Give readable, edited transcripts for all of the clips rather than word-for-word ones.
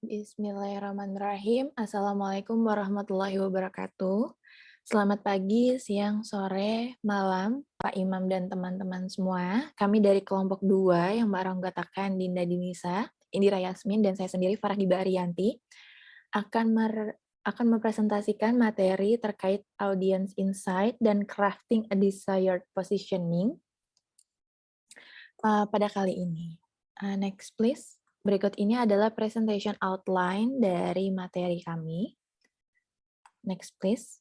Bismillahirrahmanirrahim. Assalamualaikum warahmatullahi wabarakatuh. Selamat pagi, siang, sore, malam, Pak Imam dan teman-teman semua. Kami dari kelompok 2 yang beranggotakan Dinda Dinisa, Indira Yasmin, dan saya sendiri Farah Diba Ariyanti akan akan mempresentasikan materi terkait audience insight dan crafting a desired positioning pada kali ini. Next please. Berikut ini adalah presentation outline dari materi kami. Next please.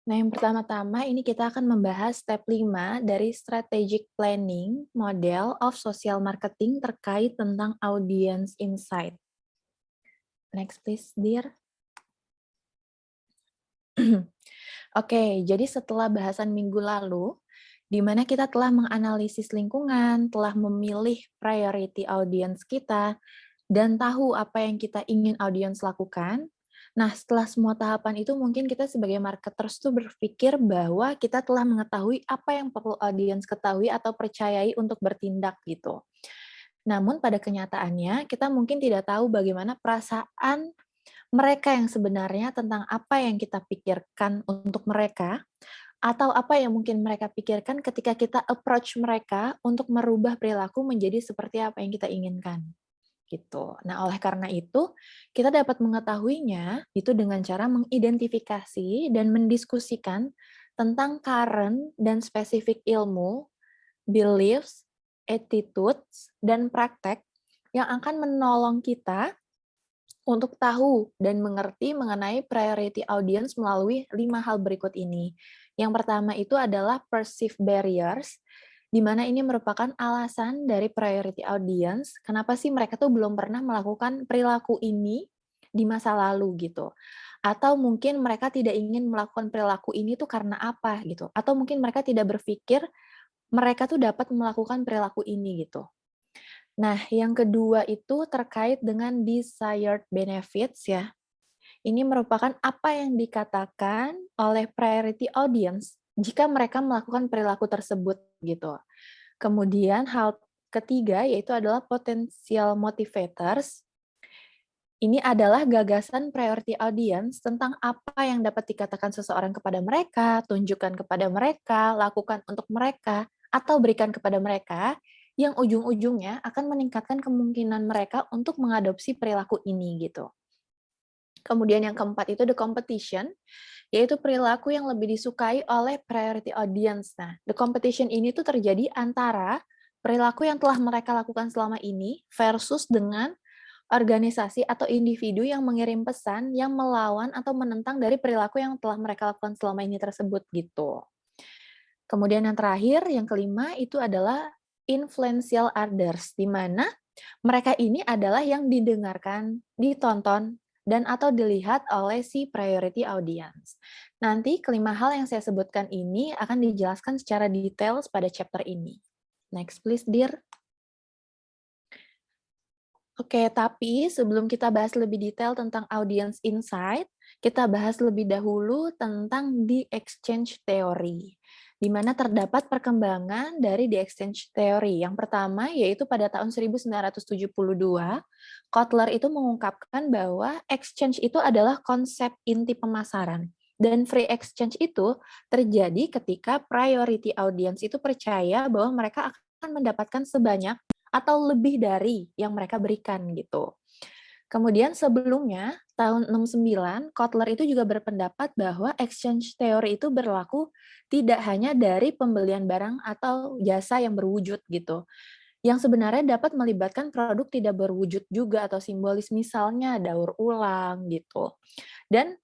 Nah, yang pertama-tama ini kita akan membahas step 5 dari strategic planning model of social marketing terkait tentang audience insight. Next please, dear. Oke, jadi setelah bahasan minggu lalu, di mana kita telah menganalisis lingkungan, telah memilih priority audience kita, dan tahu apa yang kita ingin audience lakukan. Nah, setelah semua tahapan itu mungkin kita sebagai marketers tuh berpikir bahwa kita telah mengetahui apa yang perlu audience ketahui atau percayai untuk bertindak gitu. Namun pada kenyataannya kita mungkin tidak tahu bagaimana perasaan mereka yang sebenarnya tentang apa yang kita pikirkan untuk mereka, atau apa yang mungkin mereka pikirkan ketika kita approach mereka untuk merubah perilaku menjadi seperti apa yang kita inginkan. Gitu. Nah, oleh karena itu, kita dapat mengetahuinya itu dengan cara mengidentifikasi dan mendiskusikan tentang current dan spesifik ilmu, beliefs, attitudes, dan praktek yang akan menolong kita untuk tahu dan mengerti mengenai priority audience melalui 5 hal berikut ini. Yang pertama itu adalah perceived barriers, di mana ini merupakan alasan dari priority audience, kenapa sih mereka tuh belum pernah melakukan perilaku ini di masa lalu gitu. Atau mungkin mereka tidak ingin melakukan perilaku ini tuh karena apa gitu. Atau mungkin mereka tidak berpikir mereka tuh dapat melakukan perilaku ini gitu. Nah, yang kedua itu terkait dengan desired benefits ya. Ini merupakan apa yang dikatakan oleh priority audience jika mereka melakukan perilaku tersebut gitu. Kemudian hal ketiga yaitu adalah potential motivators. Ini adalah gagasan priority audience tentang apa yang dapat dikatakan seseorang kepada mereka, tunjukkan kepada mereka, lakukan untuk mereka, atau berikan kepada mereka, yang ujung-ujungnya akan meningkatkan kemungkinan mereka untuk mengadopsi perilaku ini gitu. Kemudian yang keempat itu the competition, yaitu perilaku yang lebih disukai oleh priority audience. Nah, the competition ini tuh terjadi antara perilaku yang telah mereka lakukan selama ini versus dengan organisasi atau individu yang mengirim pesan yang melawan atau menentang dari perilaku yang telah mereka lakukan selama ini tersebut gitu. Kemudian yang terakhir, yang kelima itu adalah influential others, di mana mereka ini adalah yang didengarkan, ditonton, dan atau dilihat oleh si priority audience. Nanti kelima hal yang saya sebutkan ini akan dijelaskan secara detail pada chapter ini. Next please, dear. Oke, tapi sebelum kita bahas lebih detail tentang audience insight, kita bahas lebih dahulu tentang the exchange theory, di mana terdapat perkembangan dari the exchange theory. Yang pertama yaitu pada tahun 1972, Kotler itu mengungkapkan bahwa exchange itu adalah konsep inti pemasaran. Dan free exchange itu terjadi ketika priority audience itu percaya bahwa mereka akan mendapatkan sebanyak atau lebih dari yang mereka berikan gitu. Kemudian sebelumnya, tahun 69, Kotler itu juga berpendapat bahwa exchange theory itu berlaku tidak hanya dari pembelian barang atau jasa yang berwujud gitu. Yang sebenarnya dapat melibatkan produk tidak berwujud juga atau simbolis, misalnya daur ulang gitu. Dan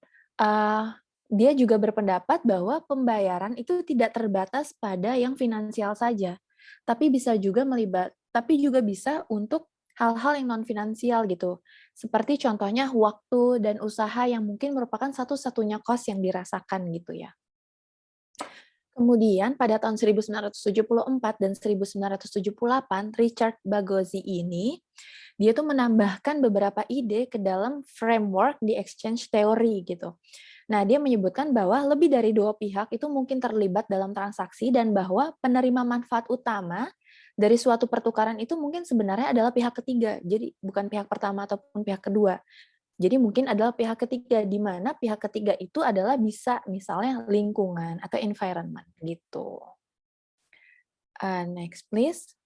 dia juga berpendapat bahwa pembayaran itu tidak terbatas pada yang finansial saja, tapi juga bisa untuk hal-hal yang non finansial gitu. Seperti contohnya waktu dan usaha yang mungkin merupakan satu-satunya kos yang dirasakan gitu ya. Kemudian pada tahun 1974 dan 1978, Richard Bagozzi ini, dia tuh menambahkan beberapa ide ke dalam framework di exchange theory gitu. Nah, dia menyebutkan bahwa lebih dari dua pihak itu mungkin terlibat dalam transaksi dan bahwa penerima manfaat utama dari suatu pertukaran itu mungkin sebenarnya adalah pihak ketiga, jadi bukan pihak pertama ataupun pihak kedua. Jadi mungkin adalah pihak ketiga, di mana pihak ketiga itu adalah bisa misalnya lingkungan atau environment gitu. Next please.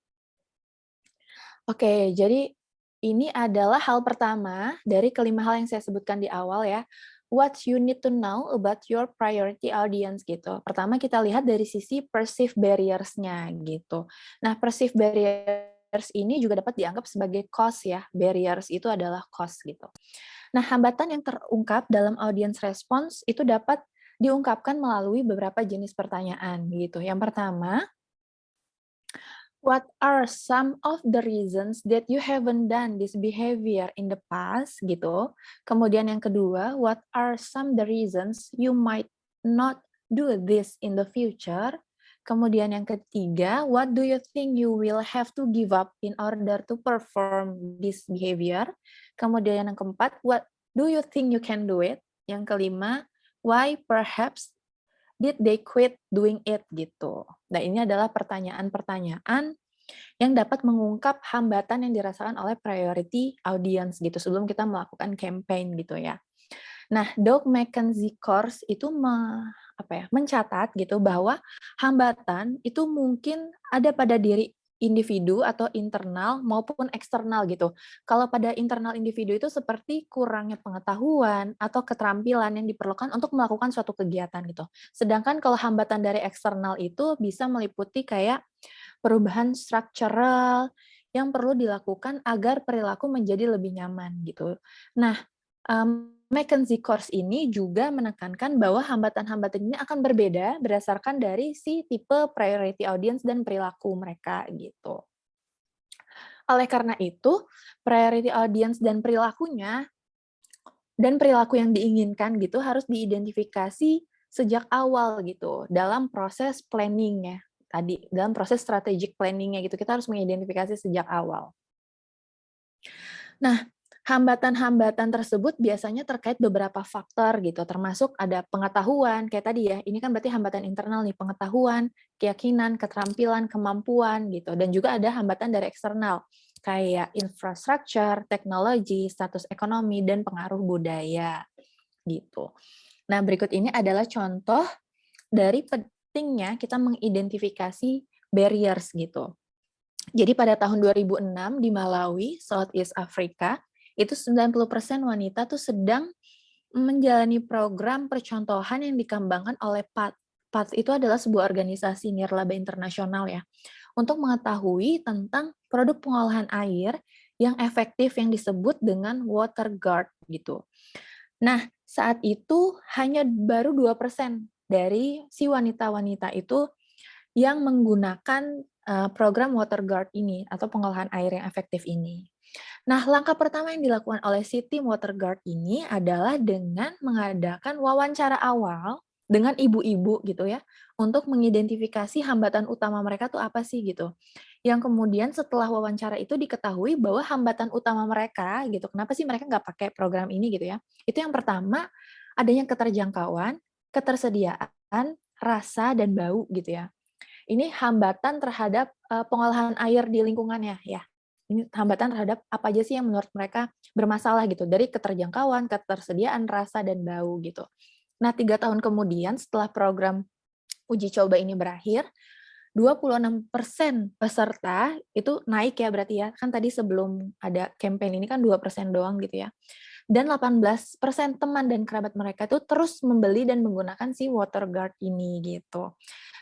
Oke, jadi ini adalah hal pertama dari kelima hal yang saya sebutkan di awal ya. What you need to know about your priority audience gitu. Pertama kita lihat dari sisi perceived barriers-nya gitu. Nah, perceived barriers ini juga dapat dianggap sebagai cost ya. Barriers itu adalah cost gitu. Nah, hambatan yang terungkap dalam audience response itu dapat diungkapkan melalui beberapa jenis pertanyaan gitu. Yang pertama, what are some of the reasons that you haven't done this behavior in the past gitu. Kemudian yang kedua, what are some the reasons you might not do this in the future? Kemudian yang ketiga, what do you think you will have to give up in order to perform this behavior? Kemudian yang keempat, what do you think you can do it? Yang kelima, why perhaps did they quit doing it gitu. Nah, ini adalah pertanyaan-pertanyaan yang dapat mengungkap hambatan yang dirasakan oleh priority audience gitu sebelum kita melakukan campaign gitu ya. Nah, Doug McKenzie Course itu mencatat gitu bahwa hambatan itu mungkin ada pada diri individu atau internal maupun eksternal gitu. Kalau pada internal individu itu seperti kurangnya pengetahuan atau keterampilan yang diperlukan untuk melakukan suatu kegiatan gitu. Sedangkan kalau hambatan dari eksternal itu bisa meliputi kayak perubahan struktural yang perlu dilakukan agar perilaku menjadi lebih nyaman gitu. Nah, McKenzie Course ini juga menekankan bahwa hambatan-hambatan ini akan berbeda berdasarkan dari si tipe priority audience dan perilaku mereka gitu. Oleh karena itu, priority audience dan perilakunya dan perilaku yang diinginkan gitu harus diidentifikasi sejak awal gitu dalam proses planning-nya. Tadi dalam proses strategic planning-nya gitu kita harus mengidentifikasi sejak awal. Nah, hambatan-hambatan tersebut biasanya terkait beberapa faktor gitu, termasuk ada pengetahuan, kayak tadi ya, ini kan berarti hambatan internal nih, pengetahuan, keyakinan, keterampilan, kemampuan gitu, dan juga ada hambatan dari eksternal, kayak infrastruktur, teknologi, status ekonomi, dan pengaruh budaya gitu. Nah, berikut ini adalah contoh dari pentingnya kita mengidentifikasi barriers gitu. Jadi pada tahun 2006 di Malawi, Southeast Africa, itu 90% wanita tuh sedang menjalani program percontohan yang dikembangkan oleh PATH. PATH itu adalah sebuah organisasi nirlaba internasional ya, untuk mengetahui tentang produk pengolahan air yang efektif yang disebut dengan water guard gitu. Nah, saat itu hanya baru 2% dari si wanita-wanita itu yang menggunakan program water guard ini atau pengolahan air yang efektif ini. Nah, langkah pertama yang dilakukan oleh si tim water guard ini adalah dengan mengadakan wawancara awal dengan ibu-ibu gitu ya, untuk mengidentifikasi hambatan utama mereka tuh apa sih gitu. Yang kemudian setelah wawancara itu diketahui bahwa hambatan utama mereka gitu, kenapa sih mereka nggak pakai program ini gitu ya. Itu yang pertama, adanya keterjangkauan, ketersediaan, rasa, dan bau gitu ya. Ini hambatan terhadap, pengolahan air di lingkungannya ya. Ini hambatan terhadap apa aja sih yang menurut mereka bermasalah gitu, dari keterjangkauan, ketersediaan, rasa, dan bau gitu. Nah, 3 tahun kemudian setelah program uji coba ini berakhir, 26% peserta itu naik ya berarti ya, kan tadi sebelum ada campaign ini kan 2% doang gitu ya. Dan 18% teman dan kerabat mereka itu terus membeli dan menggunakan si water guard ini gitu.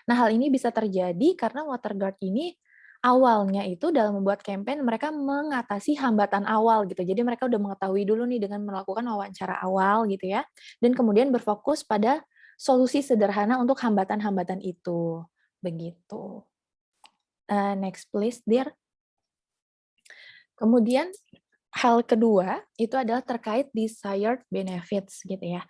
Nah, hal ini bisa terjadi karena water guard ini awalnya itu dalam membuat campaign mereka mengatasi hambatan awal gitu. Jadi mereka udah mengetahui dulu nih dengan melakukan wawancara awal gitu ya, dan kemudian berfokus pada solusi sederhana untuk hambatan-hambatan itu, begitu. Next please, dear. Kemudian hal kedua itu adalah terkait desired benefits gitu ya.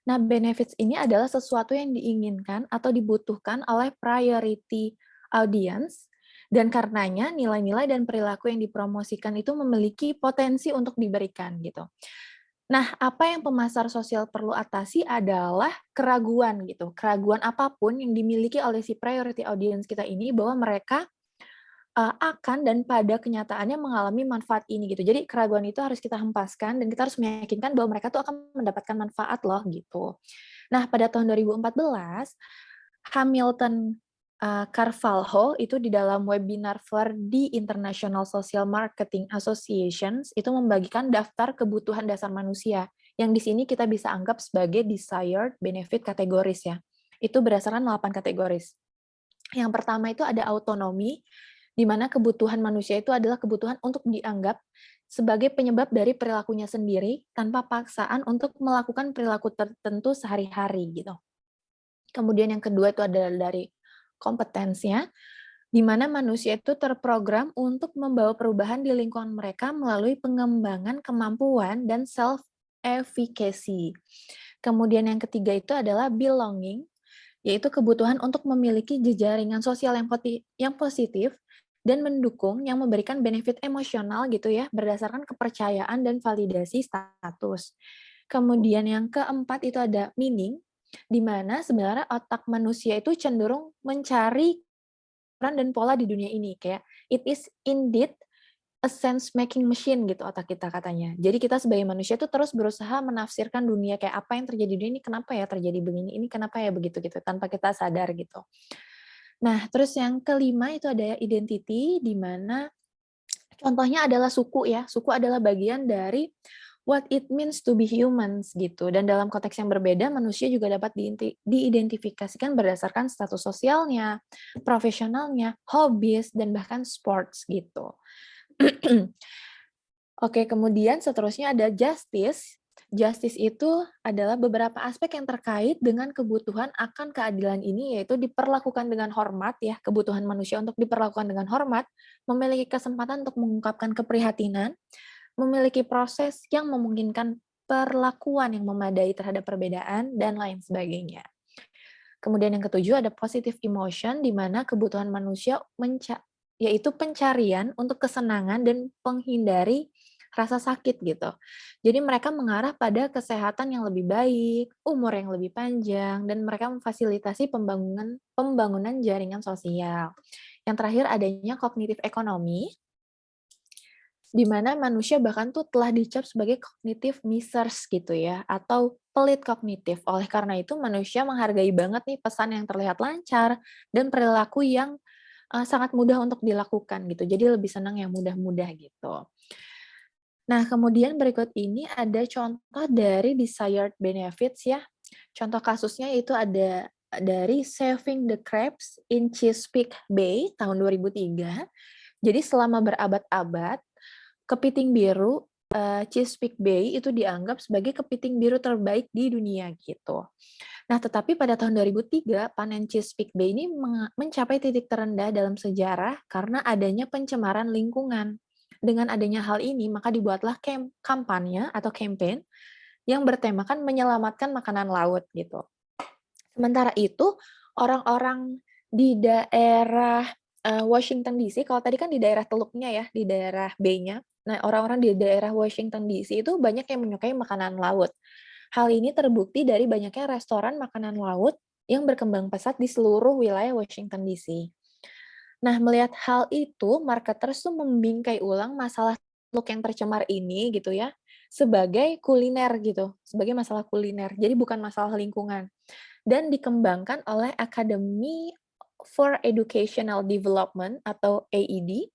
Nah, benefits ini adalah sesuatu yang diinginkan atau dibutuhkan oleh priority audience dan karenanya nilai-nilai dan perilaku yang dipromosikan itu memiliki potensi untuk diberikan gitu. Nah, apa yang pemasar sosial perlu atasi adalah keraguan gitu. Keraguan apapun yang dimiliki oleh si priority audience kita ini bahwa mereka akan dan pada kenyataannya mengalami manfaat ini gitu. Jadi keraguan itu harus kita hempaskan dan kita harus meyakinkan bahwa mereka tuh akan mendapatkan manfaat loh gitu. Nah pada tahun 2014 Hamilton, Carvalho itu di dalam webinar for the International Social Marketing Associations itu membagikan daftar kebutuhan dasar manusia, yang di sini kita bisa anggap sebagai desired benefit categories ya. Itu berdasarkan 8 kategoris. Yang pertama itu ada autonomi, di mana kebutuhan manusia itu adalah kebutuhan untuk dianggap sebagai penyebab dari perilakunya sendiri tanpa paksaan untuk melakukan perilaku tertentu sehari-hari gitu. Kemudian yang kedua itu adalah dari kompetensinya, di mana manusia itu terprogram untuk membawa perubahan di lingkungan mereka melalui pengembangan kemampuan dan self-efficacy. Kemudian yang ketiga itu adalah belonging, yaitu kebutuhan untuk memiliki jejaringan sosial yang positif dan mendukung yang memberikan benefit emosional gitu ya, berdasarkan kepercayaan dan validasi status. Kemudian yang keempat itu ada meaning, di mana sebenarnya otak manusia itu cenderung mencari peran dan pola di dunia ini, kayak it is indeed a sense making machine gitu otak kita katanya. Jadi kita sebagai manusia itu terus berusaha menafsirkan dunia kayak apa yang terjadi di dunia ini, kenapa ya terjadi begini, ini kenapa ya begitu gitu, tanpa kita sadar gitu. Nah, terus yang kelima itu ada identity, di mana contohnya adalah suku ya. Suku adalah bagian dari what it means to be humans gitu. Dan dalam konteks yang berbeda, manusia juga dapat diidentifikasikan berdasarkan status sosialnya, profesionalnya, hobbies, dan bahkan sports gitu. Oke, kemudian seterusnya ada justice. Justice itu adalah beberapa aspek yang terkait dengan kebutuhan akan keadilan ini, yaitu diperlakukan dengan hormat ya, kebutuhan manusia untuk diperlakukan dengan hormat, memiliki kesempatan untuk mengungkapkan keprihatinan, memiliki proses yang memungkinkan perlakuan yang memadai terhadap perbedaan, dan lain sebagainya. Kemudian yang ketujuh ada positive emotion, di mana kebutuhan manusia yaitu pencarian untuk kesenangan dan menghindari rasa sakit gitu. Jadi mereka mengarah pada kesehatan yang lebih baik, umur yang lebih panjang, dan mereka memfasilitasi pembangunan jaringan sosial. Yang terakhir adanya kognitif ekonomi, di mana manusia bahkan tuh telah dicap sebagai cognitive misers gitu ya, atau pelit kognitif. Oleh karena itu manusia menghargai banget nih pesan yang terlihat lancar dan perilaku yang sangat mudah untuk dilakukan gitu. Jadi lebih senang yang mudah-mudah gitu. Nah, kemudian berikut ini ada contoh dari desired benefits ya. Contoh kasusnya itu ada dari Saving the Crabs in Chesapeake Bay tahun 2003. Jadi selama berabad-abad, kepiting biru Chesapeake Bay itu dianggap sebagai kepiting biru terbaik di dunia gitu. Nah, tetapi pada tahun 2003 panen Chesapeake Bay ini mencapai titik terendah dalam sejarah karena adanya pencemaran lingkungan. Dengan adanya hal ini, maka dibuatlah kampanye atau campaign yang bertemakan menyelamatkan makanan laut gitu. Sementara itu, orang-orang di daerah Washington DC, kalau tadi kan di daerah teluknya ya, di daerah bay-nya. Nah, orang-orang di daerah Washington DC itu banyak yang menyukai makanan laut. Hal ini terbukti dari banyaknya restoran makanan laut yang berkembang pesat di seluruh wilayah Washington DC. Nah, melihat hal itu, marketers tuh membingkai ulang masalah teluk yang tercemar ini gitu ya, sebagai kuliner gitu, sebagai masalah kuliner. Jadi bukan masalah lingkungan. Dan dikembangkan oleh Academy for Educational Development atau AED,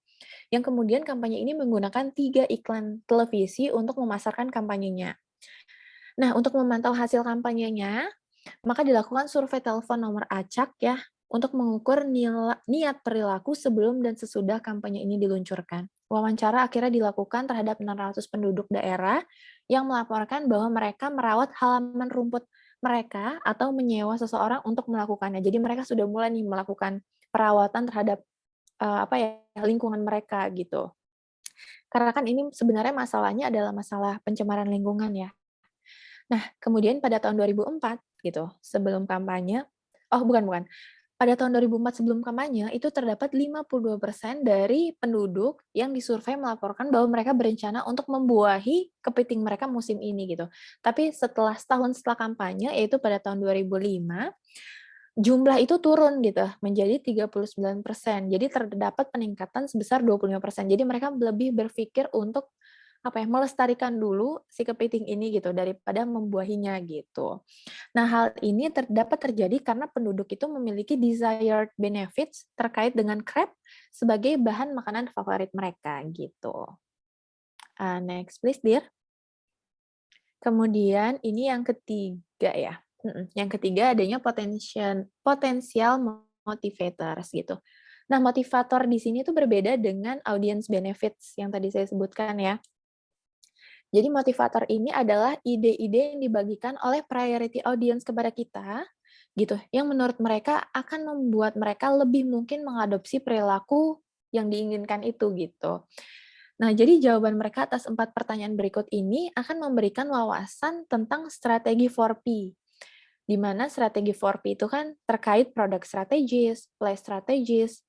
yang kemudian kampanye ini menggunakan 3 iklan televisi untuk memasarkan kampanyenya. Nah, untuk memantau hasil kampanyenya, maka dilakukan survei telepon nomor acak ya, untuk mengukur niat perilaku sebelum dan sesudah kampanye ini diluncurkan. Wawancara akhirnya dilakukan terhadap 600 penduduk daerah yang melaporkan bahwa mereka merawat halaman rumput mereka atau menyewa seseorang untuk melakukannya. Jadi mereka sudah mulai nih melakukan perawatan terhadap lingkungan mereka gitu. Karena kan ini sebenarnya masalahnya adalah masalah pencemaran lingkungan ya. Nah, kemudian pada tahun 2004 gitu, sebelum kampanye bukan. Pada tahun 2004 sebelum kampanye, itu terdapat 52% dari penduduk yang disurvei melaporkan bahwa mereka berencana untuk membuahi kepiting mereka musim ini gitu. Tapi setahun setelah kampanye, yaitu pada tahun 2005, jumlah itu turun gitu menjadi 39%. Jadi terdapat peningkatan sebesar 25%. Jadi mereka lebih berpikir untuk melestarikan dulu si kepiting ini gitu daripada membuahinya gitu. Nah, hal ini dapat terjadi karena penduduk itu memiliki desired benefits terkait dengan crab sebagai bahan makanan favorit mereka gitu. Next please, dear. Kemudian ini yang ketiga ya. Yang ketiga adanya potensial motivators gitu. Nah, motivator di sini tuh berbeda dengan audience benefits yang tadi saya sebutkan ya. Jadi motivator ini adalah ide-ide yang dibagikan oleh priority audience kepada kita, gitu, yang menurut mereka akan membuat mereka lebih mungkin mengadopsi perilaku yang diinginkan itu, gitu. Nah, jadi jawaban mereka atas 4 pertanyaan berikut ini akan memberikan wawasan tentang strategi 4P, di mana strategi 4P itu kan terkait product strategis, play strategis,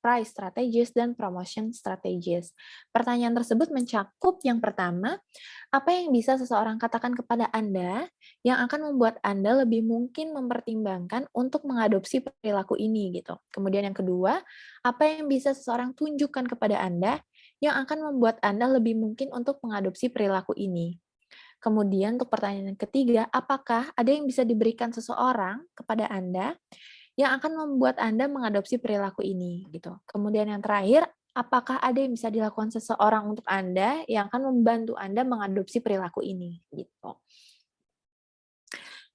price strategis, dan promotion strategis. Pertanyaan tersebut mencakup yang pertama, apa yang bisa seseorang katakan kepada Anda yang akan membuat Anda lebih mungkin mempertimbangkan untuk mengadopsi perilaku ini gitu. Kemudian yang kedua, apa yang bisa seseorang tunjukkan kepada Anda yang akan membuat Anda lebih mungkin untuk mengadopsi perilaku ini. Kemudian untuk pertanyaan yang ketiga, apakah ada yang bisa diberikan seseorang kepada Anda yang akan membuat Anda mengadopsi perilaku ini gitu. Kemudian yang terakhir, apakah ada yang bisa dilakukan seseorang untuk Anda yang akan membantu Anda mengadopsi perilaku ini gitu.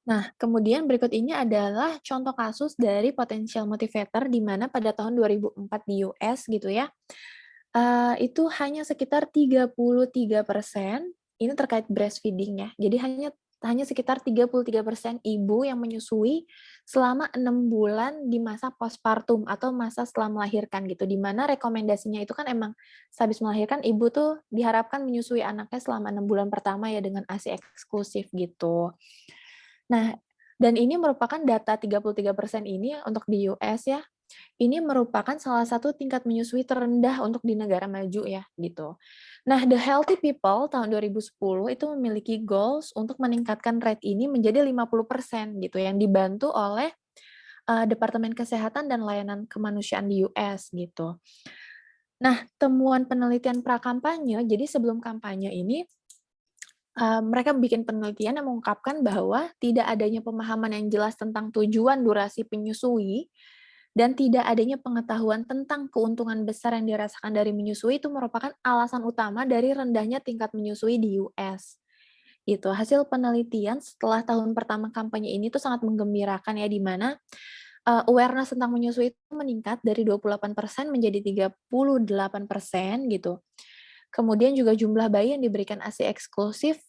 Nah, kemudian berikut ini adalah contoh kasus dari potential motivator di mana pada tahun 2004 di US gitu ya. Itu hanya sekitar 33%, ini terkait breastfeeding ya. Jadi hanya hanya sekitar 33% ibu yang menyusui selama 6 bulan di masa postpartum atau masa setelah melahirkan gitu, di mana rekomendasinya itu kan emang sehabis melahirkan ibu tuh diharapkan menyusui anaknya selama 6 bulan pertama ya dengan ASI eksklusif gitu. Nah, dan ini merupakan data 33% ini untuk di US ya, ini merupakan salah satu tingkat menyusui terendah untuk di negara maju ya, gitu. Nah, The Healthy People tahun 2010 itu memiliki goals untuk meningkatkan rate ini menjadi 50% gitu, yang dibantu oleh Departemen Kesehatan dan Layanan Kemanusiaan di US gitu. Nah, temuan penelitian pra-kampanye, jadi sebelum kampanye ini, mereka bikin penelitian yang mengungkapkan bahwa tidak adanya pemahaman yang jelas tentang tujuan durasi penyusui dan tidak adanya pengetahuan tentang keuntungan besar yang dirasakan dari menyusui itu merupakan alasan utama dari rendahnya tingkat menyusui di US. Itu hasil penelitian setelah tahun pertama kampanye ini tuh sangat menggembirakan ya, di mana awareness tentang menyusui itu meningkat dari 28% menjadi 38% gitu. Kemudian juga jumlah bayi yang diberikan ASI eksklusif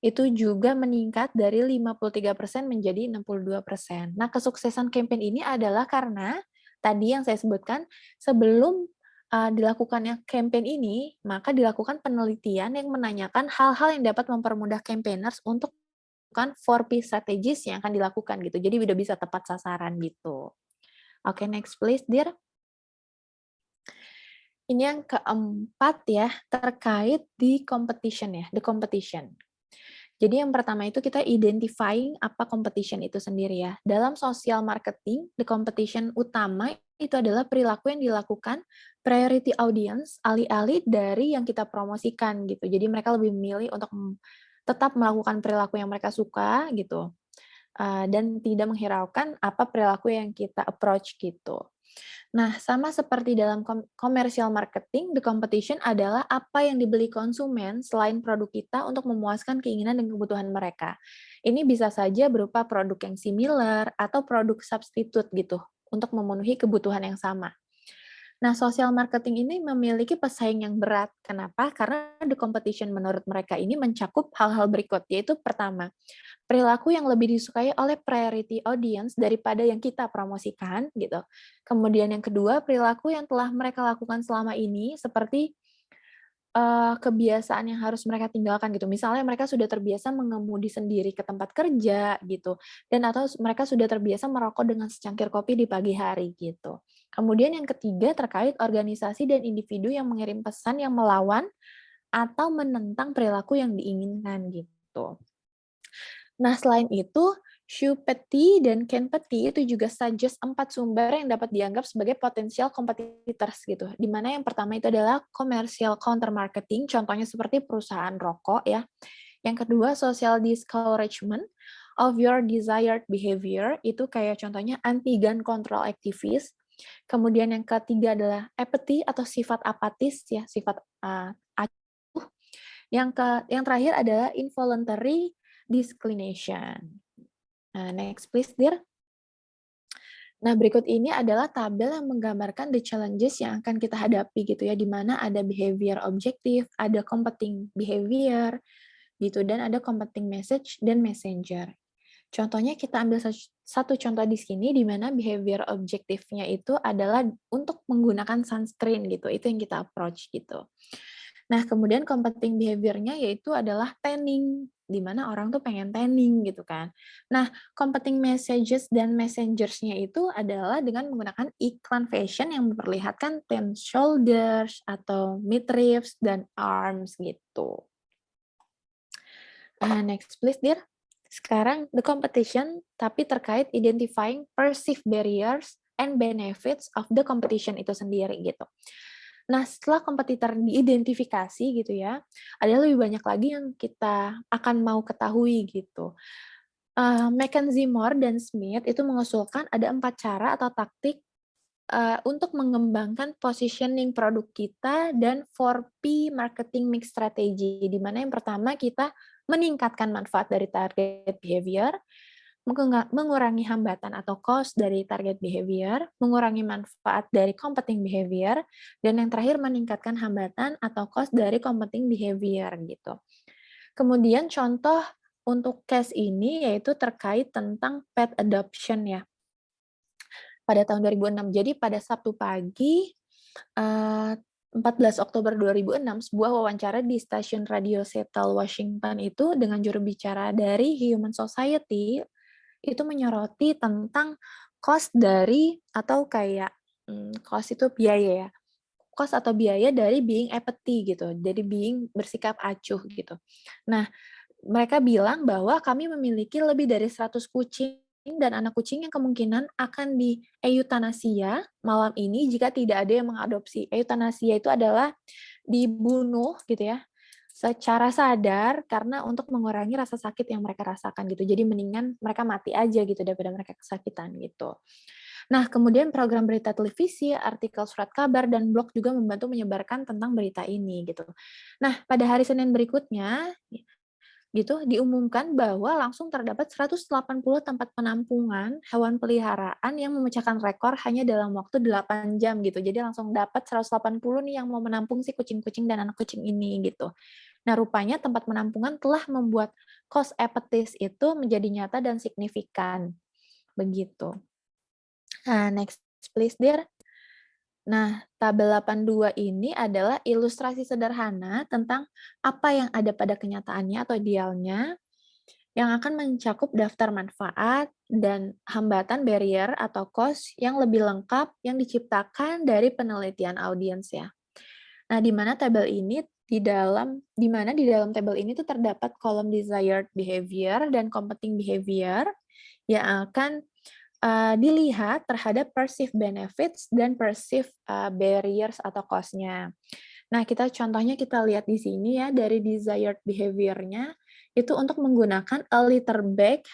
itu juga meningkat dari 53% menjadi 62%. Nah, kesuksesan campaign ini adalah karena tadi yang saya sebutkan, sebelum dilakukannya campaign ini, maka dilakukan penelitian yang menanyakan hal-hal yang dapat mempermudah campaigners untuk melakukan 4P strategis yang akan dilakukan gitu. Jadi udah bisa tepat sasaran gitu. Oke, next please, dear. Ini yang keempat ya, terkait di competition ya, the competition. Jadi yang pertama itu kita identifying apa competition itu sendiri ya. Dalam social marketing, the competition utama itu adalah perilaku yang dilakukan priority audience alih-alih dari yang kita promosikan gitu. Jadi mereka lebih memilih untuk tetap melakukan perilaku yang mereka suka gitu, dan tidak menghiraukan apa perilaku yang kita approach gitu. Nah, sama seperti dalam commercial marketing, the competition adalah apa yang dibeli konsumen selain produk kita untuk memuaskan keinginan dan kebutuhan mereka. Ini bisa saja berupa produk yang similar atau produk substitute gitu, untuk memenuhi kebutuhan yang sama. Nah, social marketing ini memiliki pesaing yang berat. Kenapa? Karena the competition menurut mereka ini mencakup hal-hal berikut, yaitu pertama, perilaku yang lebih disukai oleh priority audience daripada yang kita promosikan gitu. Kemudian yang kedua, perilaku yang telah mereka lakukan selama ini seperti kebiasaan yang harus mereka tinggalkan gitu. Misalnya mereka sudah terbiasa mengemudi sendiri ke tempat kerja gitu, dan atau mereka sudah terbiasa merokok dengan secangkir kopi di pagi hari gitu. Kemudian yang ketiga terkait organisasi dan individu yang mengirim pesan yang melawan atau menentang perilaku yang diinginkan gitu. Nah, selain itu, Schumpeter dan Kenpety itu juga suggest 4 sumber yang dapat dianggap sebagai potensial competitors gitu. Di mana yang pertama itu adalah commercial counter marketing, contohnya seperti perusahaan rokok ya. Yang kedua social discouragement of your desired behavior, itu kayak contohnya anti gun control activist. Kemudian yang ketiga adalah apathy atau sifat apatis ya, sifat acuh. Yang terakhir adalah involuntary disinclination. Nah, next please, Dir. Nah, berikut ini adalah tabel yang menggambarkan the challenges yang akan kita hadapi gitu ya, di mana ada behavior objektif, ada competing behavior, gitu, dan ada competing message dan messenger. Contohnya kita ambil satu contoh di sini, di mana behavior objektifnya itu adalah untuk menggunakan sunscreen gitu, itu yang kita approach gitu. Nah, kemudian competing behavior-nya yaitu adalah tanning, di mana orang tuh pengen tanning gitu kan. Nah, competing messages dan messengers-nya itu adalah dengan menggunakan iklan fashion yang memperlihatkan tan shoulders atau midriffs dan arms gitu. Next please, Dear. Sekarang the competition, tapi terkait identifying perceived barriers and benefits of the competition itu sendiri gitu. Nah, setelah kompetitor diidentifikasi gitu ya, ada lebih banyak lagi yang kita akan mau ketahui gitu. McKenzie Moore dan Smith itu mengusulkan ada 4 cara atau taktik untuk mengembangkan positioning produk kita dan 4P marketing mix strategy, di mana yang pertama kita meningkatkan manfaat dari target behavior, mengurangi hambatan atau cost dari target behavior, mengurangi manfaat dari competing behavior, dan yang terakhir meningkatkan hambatan atau cost dari competing behavior gitu. Kemudian contoh untuk case ini yaitu terkait tentang pet adoption ya. Pada tahun 2006. Jadi pada Sabtu pagi, 14 Oktober 2006, sebuah wawancara di stasiun radio Seattle, Washington itu dengan juru bicara dari Human Society itu menyoroti tentang cost dari atau kayak cost itu biaya ya, cost atau biaya dari being apathy gitu, dari being bersikap acuh gitu. Nah, mereka bilang bahwa kami memiliki lebih dari 100 kucing dan anak kucing yang kemungkinan akan di-eutanasia malam ini jika tidak ada yang mengadopsi. Eutanasia itu adalah dibunuh gitu ya, secara sadar karena untuk mengurangi rasa sakit yang mereka rasakan gitu. Jadi mendingan mereka mati aja gitu daripada mereka kesakitan gitu. Nah, kemudian program berita televisi, artikel surat kabar, dan blog juga membantu menyebarkan tentang berita ini gitu. Nah, pada hari Senin berikutnya gitu, diumumkan bahwa langsung terdapat 180 tempat penampungan hewan peliharaan yang memecahkan rekor hanya dalam waktu 8 jam gitu. Jadi langsung dapat 180 nih yang mau menampung si kucing-kucing dan anak kucing ini gitu. Nah, rupanya tempat penampungan telah membuat cost apatis itu menjadi nyata dan signifikan. Begitu. Nah, next please, Dear. Nah, tabel 82 ini adalah ilustrasi sederhana tentang apa yang ada pada kenyataannya atau idealnya yang akan mencakup daftar manfaat dan hambatan barrier atau cost yang lebih lengkap yang diciptakan dari penelitian audiens ya. Nah, di mana di dalam tabel ini tuh terdapat kolom desired behavior dan competing behavior yang akan dilihat terhadap perceived benefits dan perceived barriers atau cost-nya. Nah, contohnya kita lihat di sini ya, dari desired behavior-nya, itu untuk menggunakan a litter bag